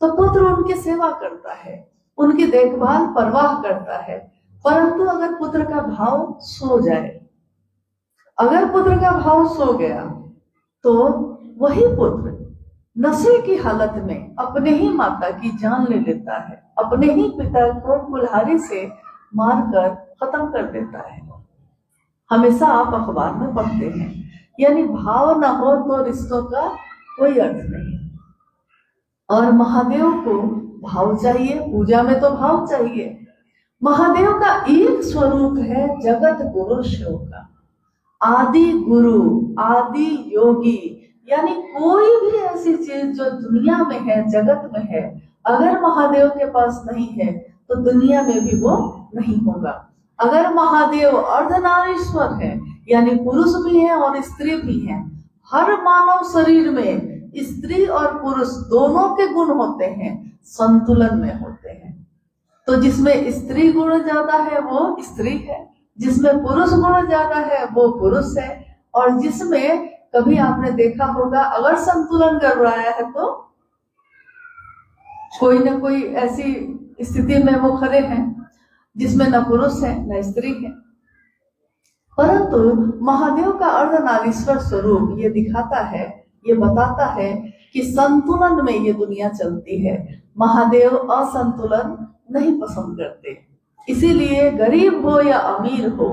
तो पुत्र उनकी सेवा करता है, उनकी देखभाल परवाह करता है। परंतु अगर पुत्र का भाव सो जाए, अगर पुत्र का भाव सो गया, तो वही पुत्र नशे की हालत में अपने ही माता की जान ले लेता है, अपने ही पिता को कुल्हाड़ी से मारकर खत्म कर देता है। हमेशा आप अखबार में पढ़ते हैं, यानी भाव ना हो तो रिश्तों का कोई अर्थ नहीं। और महादेव को भाव चाहिए, पूजा में तो भाव चाहिए। महादेव का एक स्वरूप है जगत गुरु शिव का, आदि गुरु, आदि योगी, यानी कोई भी ऐसी चीज जो दुनिया में है, जगत में है, अगर महादेव के पास नहीं है तो दुनिया में भी वो नहीं होगा। अगर महादेव अर्धनारीश्वर है, यानी पुरुष भी है और स्त्री भी है, हर मानव शरीर में स्त्री और पुरुष दोनों के गुण होते हैं, संतुलन में होते हैं। तो जिसमें स्त्री गुण ज्यादा है वो स्त्री है, जिसमें पुरुष गुण ज्यादा है वो पुरुष है, और जिसमें कभी आपने देखा होगा अगर संतुलन गड़बड़ाया है तो कोई ना कोई ऐसी स्थिति में वो खड़े हैं जिसमें न पुरुष है न स्त्री है। परंतु महादेव का अर्धनारीश्वर स्वरूप ये दिखाता है, ये बताता है कि संतुलन में ये दुनिया चलती है। महादेव असंतुलन नहीं पसंद करते। इसीलिए गरीब हो या अमीर हो,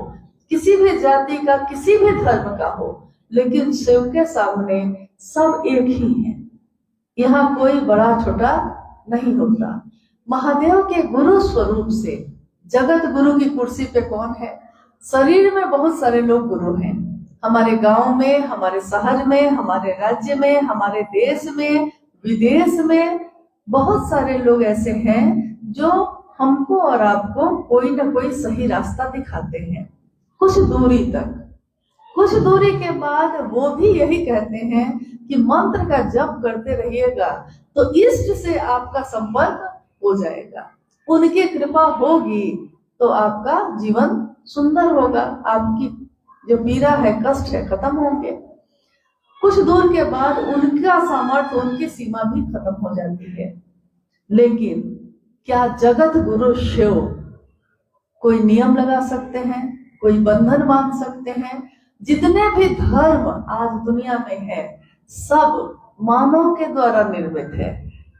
किसी भी जाति का, किसी भी धर्म का हो, लेकिन शिव के सामने सब एक ही है। यहाँ कोई बड़ा छोटा नहीं होता। महादेव के गुरु स्वरूप से, जगत गुरु की कुर्सी पे कौन है? शरीर में बहुत सारे लोग गुरु हैं, हमारे गांव में, हमारे शहर में, हमारे राज्य में, हमारे देश में, विदेश में बहुत सारे लोग ऐसे हैं जो हमको और आपको कोई ना कोई सही रास्ता दिखाते हैं कुछ दूरी तक। कुछ दूरी के बाद वो भी यही कहते हैं कि मंत्र का जप करते रहिएगा तो इष्ट से आपका संपर्क हो जाएगा, उनकी कृपा होगी तो आपका जीवन सुंदर होगा, आपकी जो पीड़ा है, कष्ट है, खत्म होंगे। कुछ दूर के बाद उनका सामर्थ्य, उनकी सीमा भी खत्म हो जाती है। लेकिन क्या जगत गुरु शिव कोई नियम लगा सकते हैं, कोई बंधन बांध सकते हैं? जितने भी धर्म आज दुनिया में है सब मानव के द्वारा निर्मित है,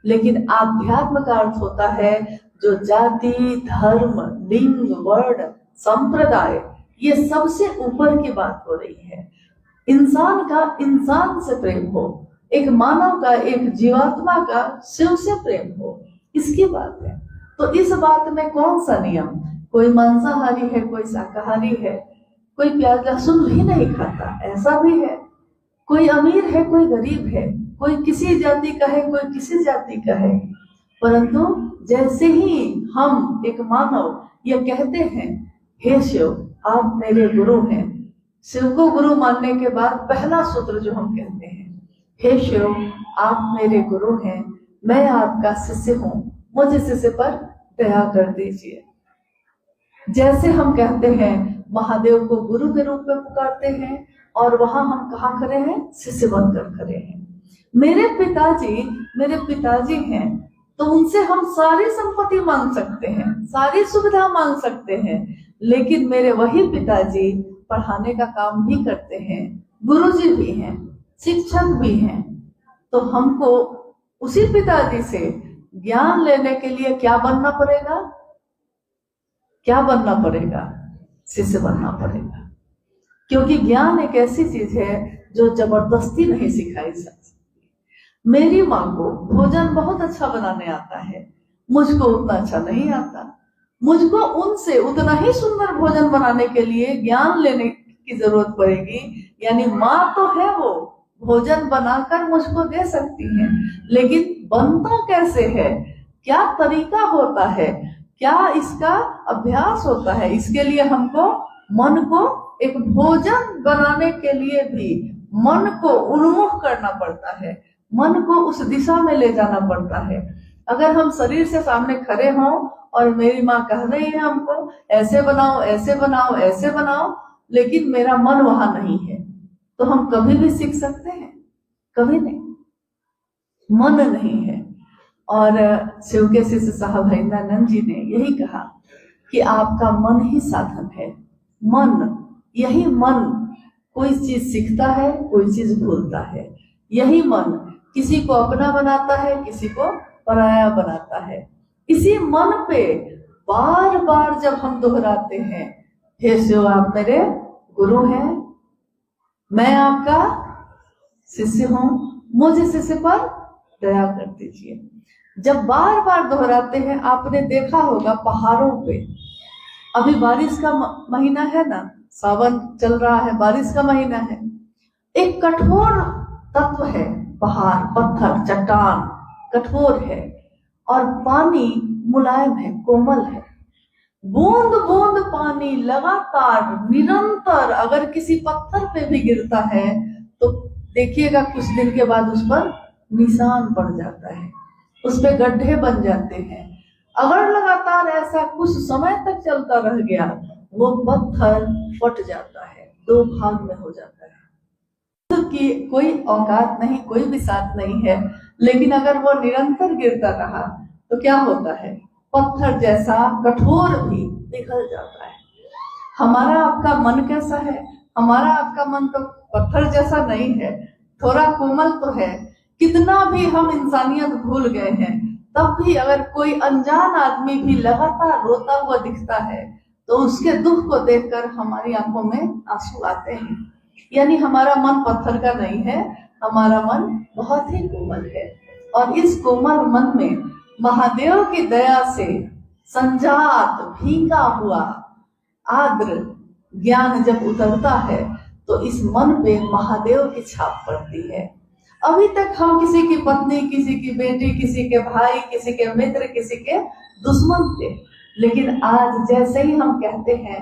लेकिन आध्यात्म का अर्थ होता है जो जाति, धर्म, लिंग, वर्ण, संप्रदाय, ये सबसे ऊपर की बात हो रही है। इंसान का इंसान से प्रेम हो, एक मानव का, एक जीवात्मा का शिव से प्रेम हो, इसकी बात है। तो इस बात में कौन सा नियम? कोई मांसाहारी है, कोई शाकाहारी है, कोई प्याज लहसुन भी नहीं खाता, ऐसा भी है। कोई अमीर है, कोई गरीब है, कोई किसी जाति का है, कोई किसी जाति का है। परंतु जैसे ही हम एक मानव ये कहते हैं हे शिव आप मेरे गुरु हैं, शिव को गुरु मानने के बाद पहला सूत्र जो हम कहते हैं, हे शिव आप मेरे गुरु हैं, मैं आपका शिष्य हूँ, मुझे शिष्य पर दया कर दीजिए। जैसे हम कहते हैं महादेव को गुरु के रूप में पुकारते हैं और वहां हम कहाँ खड़े हैं? शिष्य बनकर खड़े हैं। मेरे पिताजी हैं तो उनसे हम सारी संपत्ति मांग सकते हैं, सारी सुविधा मांग सकते हैं, लेकिन मेरे वही पिताजी पढ़ाने का काम भी करते हैं, गुरुजी भी हैं, शिक्षक भी हैं। तो हमको उसी पिताजी से ज्ञान लेने के लिए क्या बनना पड़ेगा? क्या बनना पड़ेगा? शिष्य बनना पड़ेगा। क्योंकि ज्ञान एक ऐसी चीज है जो जबरदस्ती नहीं सिखाई जा सकती। मेरी माँ को भोजन बहुत अच्छा बनाने आता है, मुझको उतना अच्छा नहीं आता। मुझको उनसे उतना ही सुंदर भोजन बनाने के लिए ज्ञान लेने की जरूरत पड़ेगी। यानी माँ तो है, वो भोजन बनाकर मुझको दे सकती है, लेकिन बनता कैसे है, क्या तरीका होता है, क्या इसका अभ्यास होता है, इसके लिए हमको मन को एक भोजन बनाने के लिए भी मन को उन्मुख करना पड़ता है, मन को उस दिशा में ले जाना पड़ता है। अगर हम शरीर से सामने खड़े हों और मेरी माँ कह रही है हमको ऐसे बनाओ, ऐसे बनाओ, ऐसे बनाओ, लेकिन मेरा मन वहां नहीं है, तो हम कभी भी सीख सकते हैं? कभी नहीं, मन नहीं है। और शिव के शिष्य साहब हरिंद्रानंद जी ने यही कहा कि आपका मन ही साधन है। मन, यही मन कोई चीज सीखता है, कोई चीज भूलता है। यही मन किसी को अपना बनाता है, किसी को पराया बनाता है। इसी मन पे बार बार जब हम दोहराते हैं हे शिव आप मेरे गुरु हैं, मैं आपका शिष्य हूं, मुझे शिष्य पर दया कर दीजिए। जब बार बार दोहराते हैं, आपने देखा होगा पहाड़ों पे, अभी बारिश का महीना है ना, सावन चल रहा है, बारिश का महीना है, एक कठोर तत्व है, पहाड़, पत्थर, चट्टान कठोर है और पानी मुलायम है, कोमल है। बूंद बूंद पानी लगातार निरंतर अगर किसी पत्थर पे भी गिरता है तो देखिएगा कुछ दिन के बाद उस पर निशान पड़ जाता है, उस पे गड्ढे बन जाते हैं। अगर लगातार ऐसा कुछ समय तक चलता रह गया, वो पत्थर फट जाता है, दो भाग में हो जाता है। कि कोई औकात नहीं, कोई बिसात नहीं है, लेकिन अगर वो निरंतर गिरता रहा तो क्या होता है? पत्थर जैसा कठोर भी पिघल जाता है। हमारा आपका मन कैसा है? हमारा आपका मन तो पत्थर जैसा नहीं है, थोड़ा कोमल तो है। कितना भी हम इंसानियत भूल गए हैं, तब भी अगर कोई अनजान आदमी भी लगातार रोता हुआ दिखता है तो उसके दुख को देखकर हमारी आंखों में आंसू आते हैं। यानी हमारा मन पत्थर का नहीं है, हमारा मन बहुत ही कोमल है। और इस कोमल मन में महादेव की दया से संजात भीगा हुआ आर्द्र ज्ञान जब उतरता है तो इस मन पे महादेव की छाप पड़ती है। अभी तक हम किसी की पत्नी, किसी की बेटी, किसी के भाई, किसी के मित्र, किसी के दुश्मन थे, लेकिन आज जैसे ही हम कहते हैं,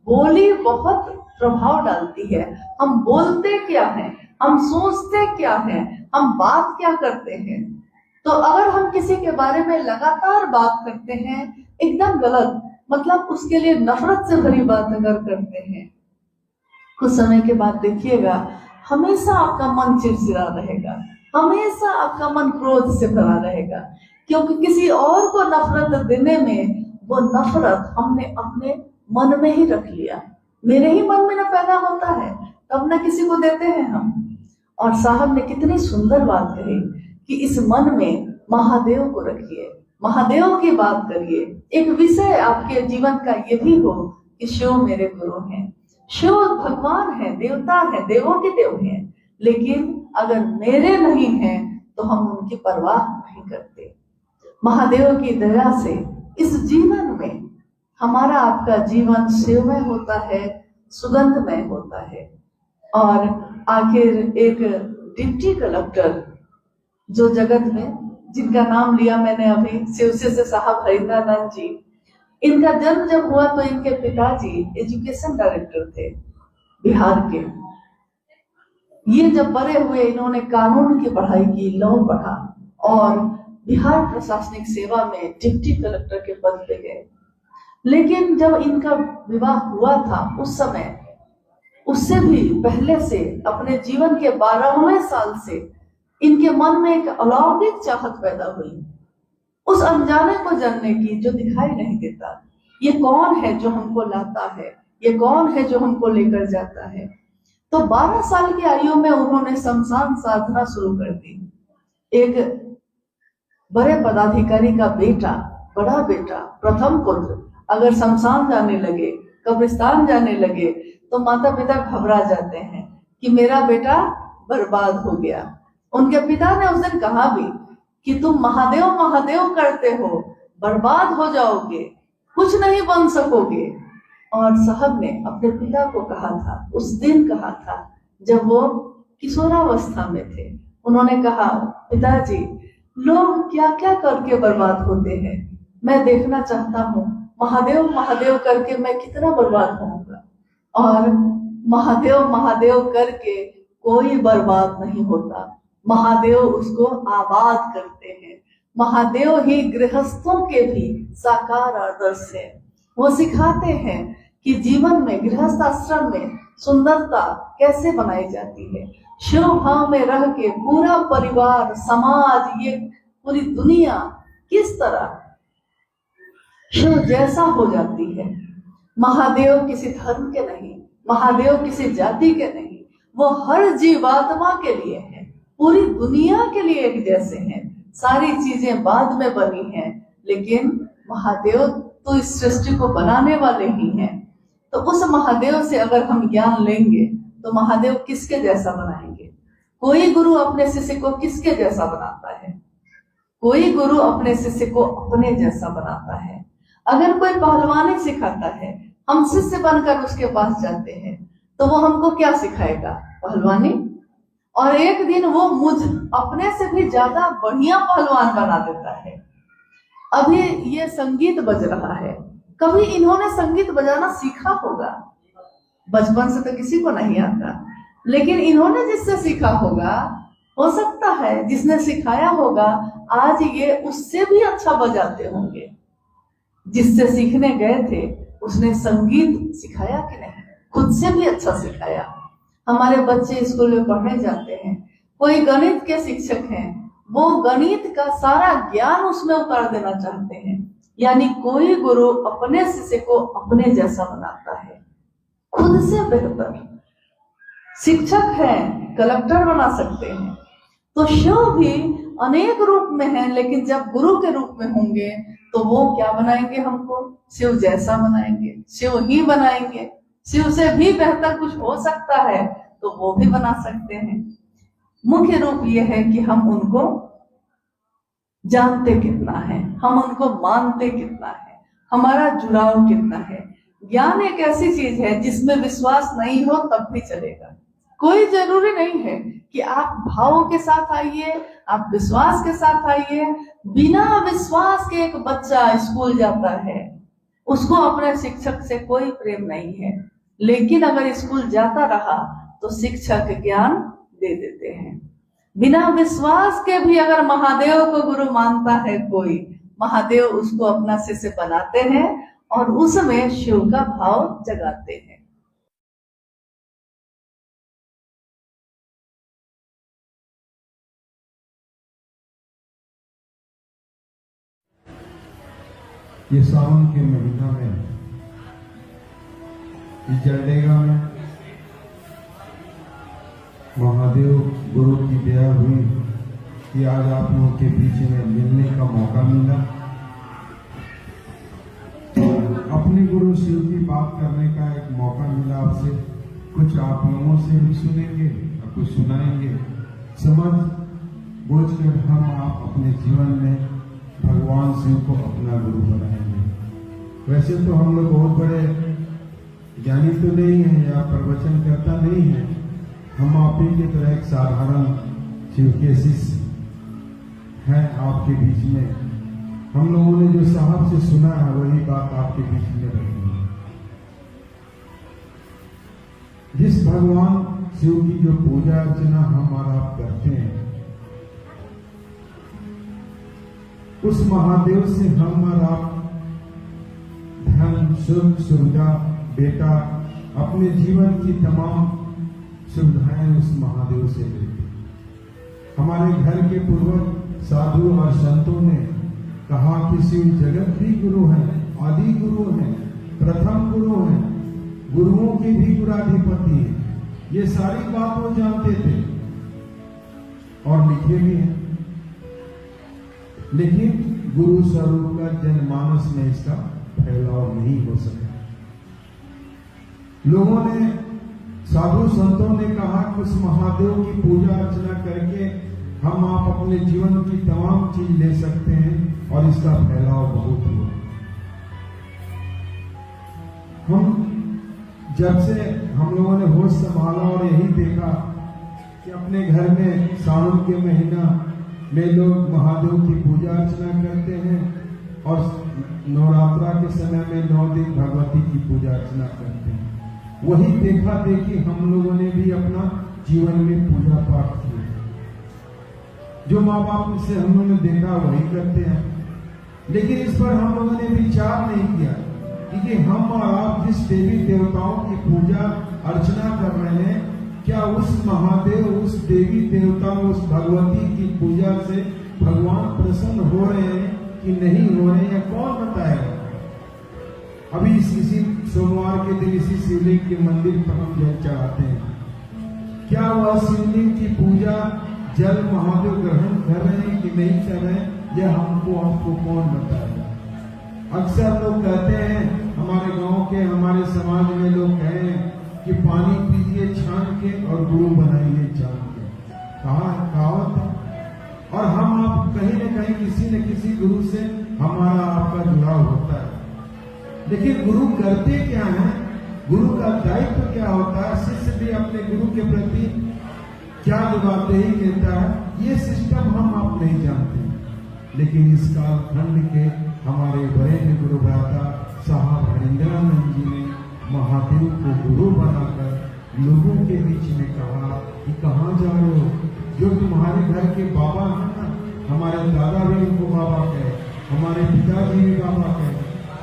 बोली बहुत प्रभाव डालती है। हम बोलते क्या हैं, हम सोचते क्या हैं, हम बात क्या करते हैं। तो अगर हम किसी के बारे में लगातार बात करते हैं एकदम गलत, मतलब उसके लिए नफरत से भरी बात अगर करते हैं, कुछ समय के बाद देखिएगा हमेशा आपका मन चिड़चिड़ा रहेगा, हमेशा आपका मन क्रोध से भरा रहेगा, क्योंकि किसी और को नफरत देने में वो नफरत हमने अपने मन में ही रख लिया। मेरे ही मन में न पैदा होता है तब न किसी को देते हैं हम। और साहब ने कितनी सुंदर बात कही कि इस मन में महादेव को रखिए, महादेव की बात करिए। एक विषय आपके जीवन का ये भी हो कि शिव मेरे गुरु हैं, शिव भगवान है, देवता है, देवों के देव हैं, लेकिन अगर मेरे नहीं हैं तो हम उनकी परवाह नहीं करते। महादेव की दया से इस जीवन में हमारा आपका जीवन शिवमय होता है, सुगंधमय होता है। और आखिर एक डिप्टी कलेक्टर जो जगत में, जिनका नाम लिया मैंने अभी, शिवसे से साहब हरिंद्रानंद जी, इनका जन्म जब हुआ तो इनके पिताजी एजुकेशन डायरेक्टर थे बिहार के। ये जब बड़े हुए इन्होंने कानून की पढ़ाई की, लॉ पढ़ा और बिहार प्रशासनिक सेवा में डिप्टी कलेक्टर के पद पे गए। लेकिन जब इनका विवाह हुआ था उस समय, उससे भी पहले से अपने जीवन के 12वें साल से इनके मन में एक अलौकिक चाहत पैदा हुई, उस अनजाने को जानने की जो दिखाई नहीं देता। ये कौन है जो हमको लाता है, ये कौन है जो हमको लेकर जाता है। तो 12 साल की आयु में उन्होंने शमशान साधना शुरू कर दी। एक बड़े पदाधिकारी का बेटा, बड़ा बेटा, प्रथम पुत्र अगर शमशान जाने लगे, कब्रिस्तान जाने लगे, तो माता पिता घबरा जाते हैं कि मेरा बेटा बर्बाद हो गया। उनके पिता ने उस दिन कहा भी कि तुम महादेव महादेव करते हो, बर्बाद हो जाओगे, कुछ नहीं बन सकोगे। और साहब ने अपने पिता को कहा था, उस दिन कहा था जब वो किशोरावस्था में थे। उन्होंने कहा, पिताजी लोग क्या क्या करके बर्बाद होते हैं, मैं देखना चाहता हूँ महादेव महादेव करके मैं कितना बर्बाद होऊंगा। और महादेव महादेव करके कोई बर्बाद नहीं होता, महादेव उसको आबाद करते हैं। महादेव ही गृहस्थों के भी साकार आदर्श है। वो सिखाते हैं कि जीवन में, गृहस्थ आश्रम में सुंदरता कैसे बनाई जाती है। शिव भाव में रह के पूरा परिवार, समाज, ये पूरी दुनिया किस तरह शिव जैसा हो जाती है। महादेव किसी धर्म के नहीं, महादेव किसी जाति के नहीं, वो हर जीवात्मा के लिए है, पूरी दुनिया के लिए एक जैसे हैं। सारी चीजें बाद में बनी हैं, लेकिन महादेव तो इस सृष्टि को बनाने वाले ही हैं। तो उस महादेव से अगर हम ज्ञान लेंगे तो महादेव किसके जैसा बनाएंगे। कोई गुरु अपने शिष्य को किसके जैसा बनाता है? कोई गुरु अपने शिष्य को अपने जैसा बनाता है। अगर कोई पहलवानी सिखाता है, हम शिष्य बनकर उसके पास जाते हैं, तो वो हमको क्या सिखाएगा? पहलवानी। और एक दिन वो मुझ अपने से भी ज्यादा बढ़िया पहलवान बना देता है। अभी ये संगीत बज रहा है, कभी इन्होंने संगीत बजाना सीखा होगा, बचपन से तो किसी को नहीं आता, लेकिन इन्होंने जिससे सीखा होगा, हो सकता है जिसने सिखाया होगा आज ये उससे भी अच्छा बजाते होंगे। जिससे सीखने गए थे उसने संगीत सिखाया कि नहीं, खुद से भी अच्छा सिखाया। हमारे बच्चे स्कूल में पढ़ने जाते हैं, कोई गणित के शिक्षक हैं, वो गणित का सारा ज्ञान उसमें उतार देना चाहते हैं। यानी कोई गुरु अपने शिष्य को अपने जैसा बनाता है, खुद से बेहतर। शिक्षक हैं, कलेक्टर बना सकते हैं, तो शिव भी अनेक रूप में है, लेकिन जब गुरु के रूप में होंगे तो वो क्या बनाएंगे? हमको शिव जैसा बनाएंगे, शिव ही बनाएंगे। शिव से भी बेहतर कुछ हो सकता है तो वो भी बना सकते हैं। मुख्य रूप ये है कि हम उनको जानते कितना है, हम उनको मानते कितना है, हमारा जुड़ाव कितना है। ज्ञान एक ऐसी चीज है जिसमें विश्वास नहीं हो तब भी चलेगा, कोई जरूरी नहीं है कि आप भावों के साथ आइए, आप विश्वास के साथ आइए। बिना विश्वास के एक बच्चा स्कूल जाता है, उसको अपने शिक्षक से कोई प्रेम नहीं है, लेकिन अगर स्कूल जाता रहा तो शिक्षक ज्ञान दे देते हैं। बिना विश्वास के भी अगर महादेव को गुरु मानता है कोई, महादेव उसको अपना शिष्य बनाते हैं और उसमें शिव का भाव जगाते हैं। ये सावन के महीना में इस जलडेगा में महादेव गुरु की दया हुई कि आज आप लोगों के बीच में मिलने का मौका मिला। अपने गुरु शिव की बात करने का एक मौका मिला आपसे। कुछ आप लोगों से भी सुनेंगे और कुछ सुनाएंगे। समझ बूझ कर हम आप अपने जीवन में भगवान शिव को अपना गुरु बनाएंगे। वैसे तो हम लोग बहुत बड़े ज्ञानी तो नहीं है या प्रवचन करता नहीं है, हम आप ही की तरह एक साधारण शिव के शिष्य हैं आपके बीच में। हम लोगों ने जो साहब से सुना है वही बात आपके बीच में रखी है। जिस भगवान शिव की जो पूजा अर्चना हम और आप करते हैं, उस महादेव से हम और आप धन सुख सुविधा बेटा अपने जीवन की तमाम सुविधाएं उस महादेव से लेते। हमारे घर के पूर्वज साधु और संतों ने कहा कि शिव जगत भी गुरु है, आदि गुरु है, प्रथम गुरु है, गुरुओं के भी गुराधिपति है। ये सारी बात वो जानते थे और लिखे भी हैं, लेकिन गुरु स्वरूप का जनमानस में इसका फैलाव नहीं हो सका। लोगों ने, साधु संतों ने कहा कि उस महादेव की पूजा अर्चना करके हम आप अपने जीवन की तमाम चीज ले सकते हैं और इसका फैलाव बहुत हुआ। हम जब से हम लोगों ने होश संभाला और यही देखा कि अपने घर में सावन के महीना में लोग महादेव की पूजा अर्चना करते हैं और नवरात्रा के समय में 9 दिन भगवती की पूजा अर्चना करते हैं। वही देखा देखी हम लोगों ने भी अपना जीवन में पूजा पाठ किया। जो माँ बाप से हम लोगों ने देखा वही करते हैं, लेकिन इस पर हम लोगों ने विचार नहीं किया कि हम और आप जिस देवी देवताओं की पूजा अर्चना कर रहे हैं, क्या उस महादेव, उस देवी देवता, उस भगवती की पूजा से भगवान प्रसन्न हो रहे हैं कि नहीं हो रहे हैं, कौन बताएगा। अभी इसी सोमवार के दिन इसी शिवलिंग के मंदिर पर हम जल चढ़ाते हैं। क्या वह शिवलिंग की पूजा जल महादेव ग्रहण कर रहे हैं कि नहीं कर रहे हैं, यह हमको कौन बताएगा। अक्सर लोग कहते हैं, हमारे गांव के, हमारे समाज में लोग कहें कि पानी पीजिए छान के और गुरु बनाइए जान के। कहावत है। और हम आप कहीं न कहीं किसी न किसी गुरु से हमारा आपका जुड़ाव होता है, लेकिन गुरु करते क्या है, गुरु का दायित्व क्या होता है, शिष्य भी अपने गुरु के प्रति क्या जवाबदेही लेता है, ये सिस्टम हम आप नहीं जानते। लेकिन इस कालखंड के हमारे बड़े गुरु भ्राता साहब हरिंद्रानंद जी ने महादेव को गुरु बनाकर लोगों के बीच में कहा कि कहाँ जा रहे हो, जो तुम्हारे घर के बाबा हैं ना, हमारे दादा भी उनको बाबा कहे, हमारे पिताजी भी बाबा कहे,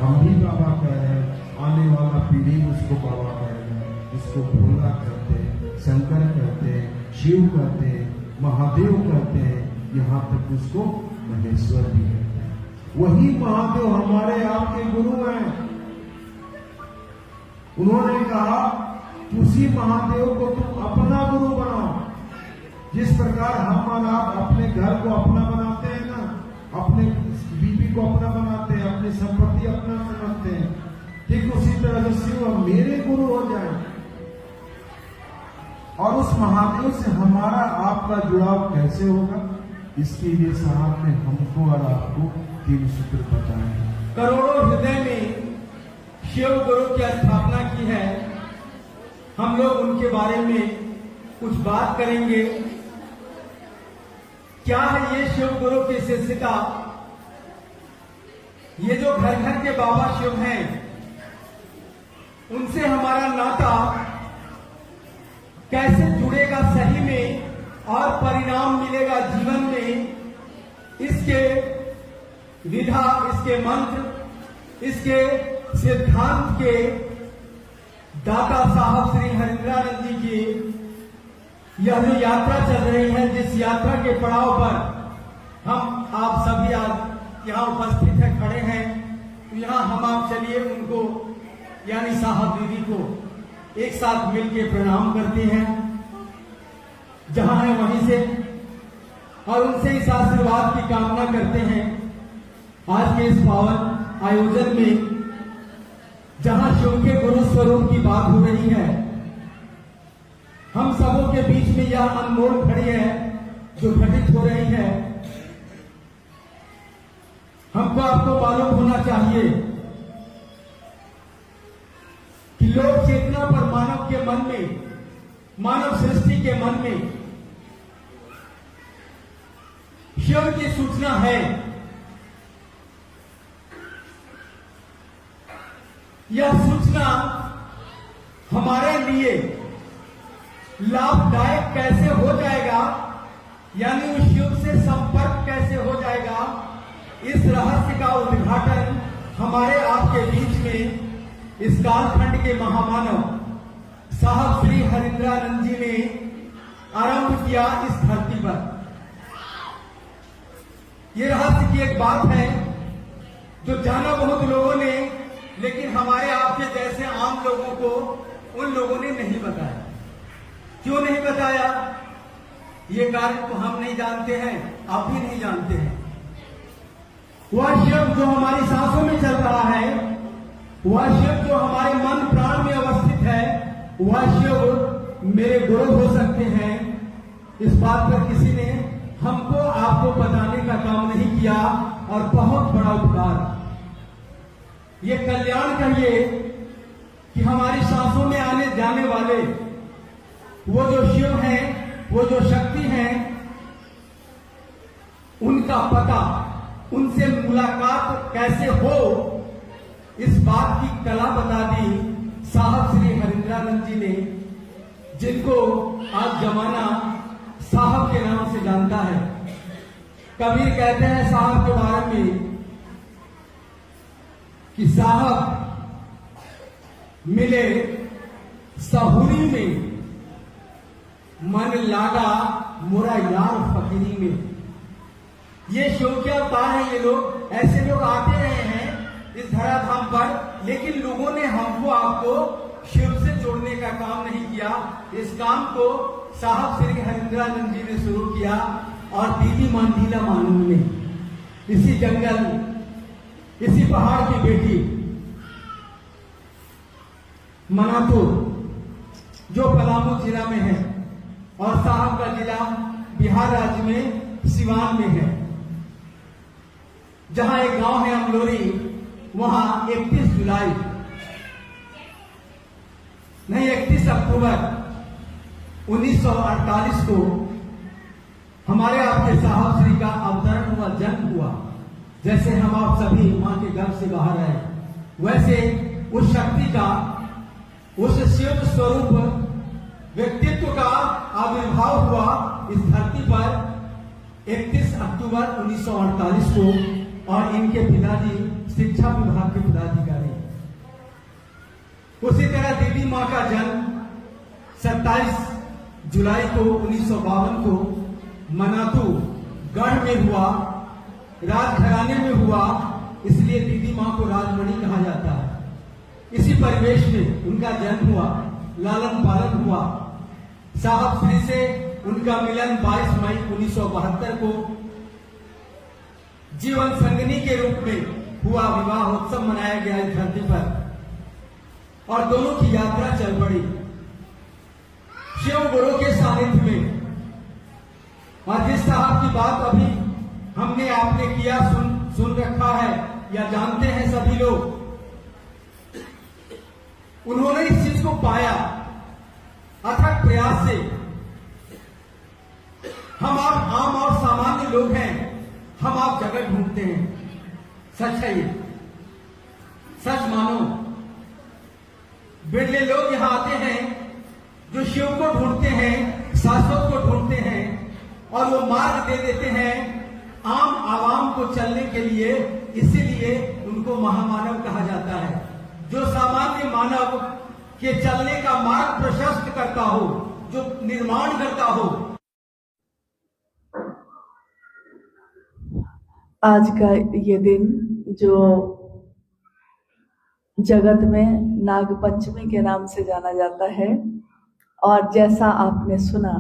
हम भी बाबा कह रहे हैं, आने वाला पीढ़ी उसको बाबा कहेगा। इसको भोला कहते हैं, शंकर कहते हैं, शिव कहते हैं, महादेव कहते हैं, यहाँ तक उसको महेश्वर भी कहते हैं। वही महादेव हमारे आपके गुरु हैं। उन्होंने कहा उसी महादेव को तुम अपना गुरु बनाओ। जिस प्रकार हम और आप अपने घर को अपना बनाते हैं ना, अपने बीबी को अपना बनाते हैं, अपनी संपत्ति अपना समझते हैं, ठीक उसी तरह से शिव मेरे गुरु हो जाए और उस महादेव से हमारा आपका जुड़ाव कैसे होगा, इसके लिए साहब ने हमको और आपको 3 सूत्र बताए। करोड़ों हृदय में शिव गुरु की स्थापना की है। हम लोग उनके बारे में कुछ बात करेंगे। क्या है ये शिव गुरु की शिष्यता? ये जो घर घर के बाबा शिव हैं, उनसे हमारा नाता कैसे जुड़ेगा सही में और परिणाम मिलेगा जीवन में, इसके विधा, इसके मंत्र, इसके सिद्धांत के दाता साहब श्री हरिंद्रानंद जी की यह जो यात्रा चल रही है, जिस यात्रा के पड़ाव पर हम आप सभी आज यहाँ उपस्थित है, खड़े हैं, तो यहाँ हम आप चलिए उनको यानी साहब दीदी को एक साथ मिलकर प्रणाम करते हैं जहां है वहीं से, और उनसे इस आशीर्वाद की कामना करते हैं आज के इस पावन आयोजन में, जहां शिव के गुरु स्वरूप की बात हो रही है। हम सबों के बीच में यह अनमोल घड़ी है जो घटित हो रही है। हमको आपको मालूम होना चाहिए कि लोक चेतना पर मानव के मन में, मानव सृष्टि के मन में शिव की सूचना है। यह सूचना हमारे लिए लाभदायक कैसे हो जाएगा, यानी उस शिव से संपर्क कैसे हो जाएगा, इस रहस्य का उद्घाटन हमारे आपके बीच में इस कालखंड के महामानव साहब श्री हरिंद्रानंद जी ने आरंभ किया इस धरती पर। यह रहस्य की एक बात है जो जाना बहुत लोगों ने, लेकिन हमारे आपके जैसे आम लोगों को उन लोगों ने नहीं बताया। क्यों नहीं बताया? ये कार्य तो हम नहीं जानते हैं, आप भी नहीं जानते हैं। वह शिव जो हमारी सांसों में चल रहा है, वह शिव जो हमारे मन प्राण में अवस्थित है, वह शिव मेरे गुरु हो सकते हैं। इस बात पर किसी ने हमको आपको बताने का काम नहीं किया, और बहुत बड़ा उपकार, ये कल्याण कहिए कि हमारी सांसों में आने जाने वाले वो जो शिव हैं, वो जो शक्ति हैं, उनका पता, उनसे मुलाकात कैसे हो, इस बात की कला बता दी साहब श्री हरिंद्रानंद जी ने, जिनको आज जमाना साहब के नाम से जानता है। कबीर कहते हैं साहब के बारे में कि साहब मिले सहुरी में, मन लागा मोरा यार फकीरी में। ये शिव के अवतार है। ये लोग, ऐसे लोग आते रहे हैं इस धराधाम पर, लेकिन लोगों ने हमको आपको शिव से जोड़ने का काम नहीं किया। इस काम को साहब श्री हरिंद्रानंद जी ने शुरू किया, और दीदी मंडीला मानू ने, इसी जंगल, इसी पहाड़ की बेटी मनातू, जो पलामू जिला में है, और साहब का जिला बिहार राज्य में सिवान में है, जहां एक गांव है अमलोरी, वहां 31 अक्टूबर 1948 को हमारे आपके साहब श्री का अवतरण हुआ, जन्म हुआ। जैसे हम आप सभी मां के गर्भ से बाहर आए, वैसे उस शक्ति का, उस शिव स्वरूप व्यक्तित्व का आविर्भाव हुआ इस धरती पर 31 अक्टूबर 1948 को, और इनके पिताजी शिक्षा विभाग के पदाधिकारी। उसी तरह देवी मां का जन्म 27 जुलाई को 1952 को मनातू गढ़ में हुआ, राजघराने में हुआ, इसलिए दीदी मां को राजमणि कहा जाता है। इसी परिवेश में उनका जन्म हुआ, लालन पालन हुआ। साहब श्री से उनका मिलन 22 मई 1972 को जीवन संगनी के रूप में हुआ, विवाह उत्सव मनाया गया इस धरती पर, और दोनों की यात्रा चल पड़ी शिव गुरु के सानिध्य में। और जिस साहब की बात अभी हमने आपने किया, सुन रखा है या जानते हैं सभी लोग, उन्होंने इस चीज को पाया अथक प्रयास से, हम आप आम और सामान्य लोग हैं, हम आप जगह ढूंढते हैं। सच है ये, सच मानो। बिरले लोग यहां आते हैं जो शिव को ढूंढते हैं, शाश्वत को ढूंढते हैं, और वो मार्ग दे देते हैं आम आवाम को चलने के लिए। इसीलिए उनको महामानव कहा जाता है, जो सामान्य मानव के चलने का मार्ग प्रशस्त करता हो, जो निर्माण करता हो। आज का ये दिन जो जगत में नागपंचमी के नाम से जाना जाता है, और जैसा आपने सुना,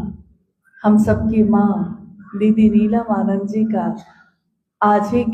हम सबकी माँ दीदी नीलम आनंद जी का आज ही के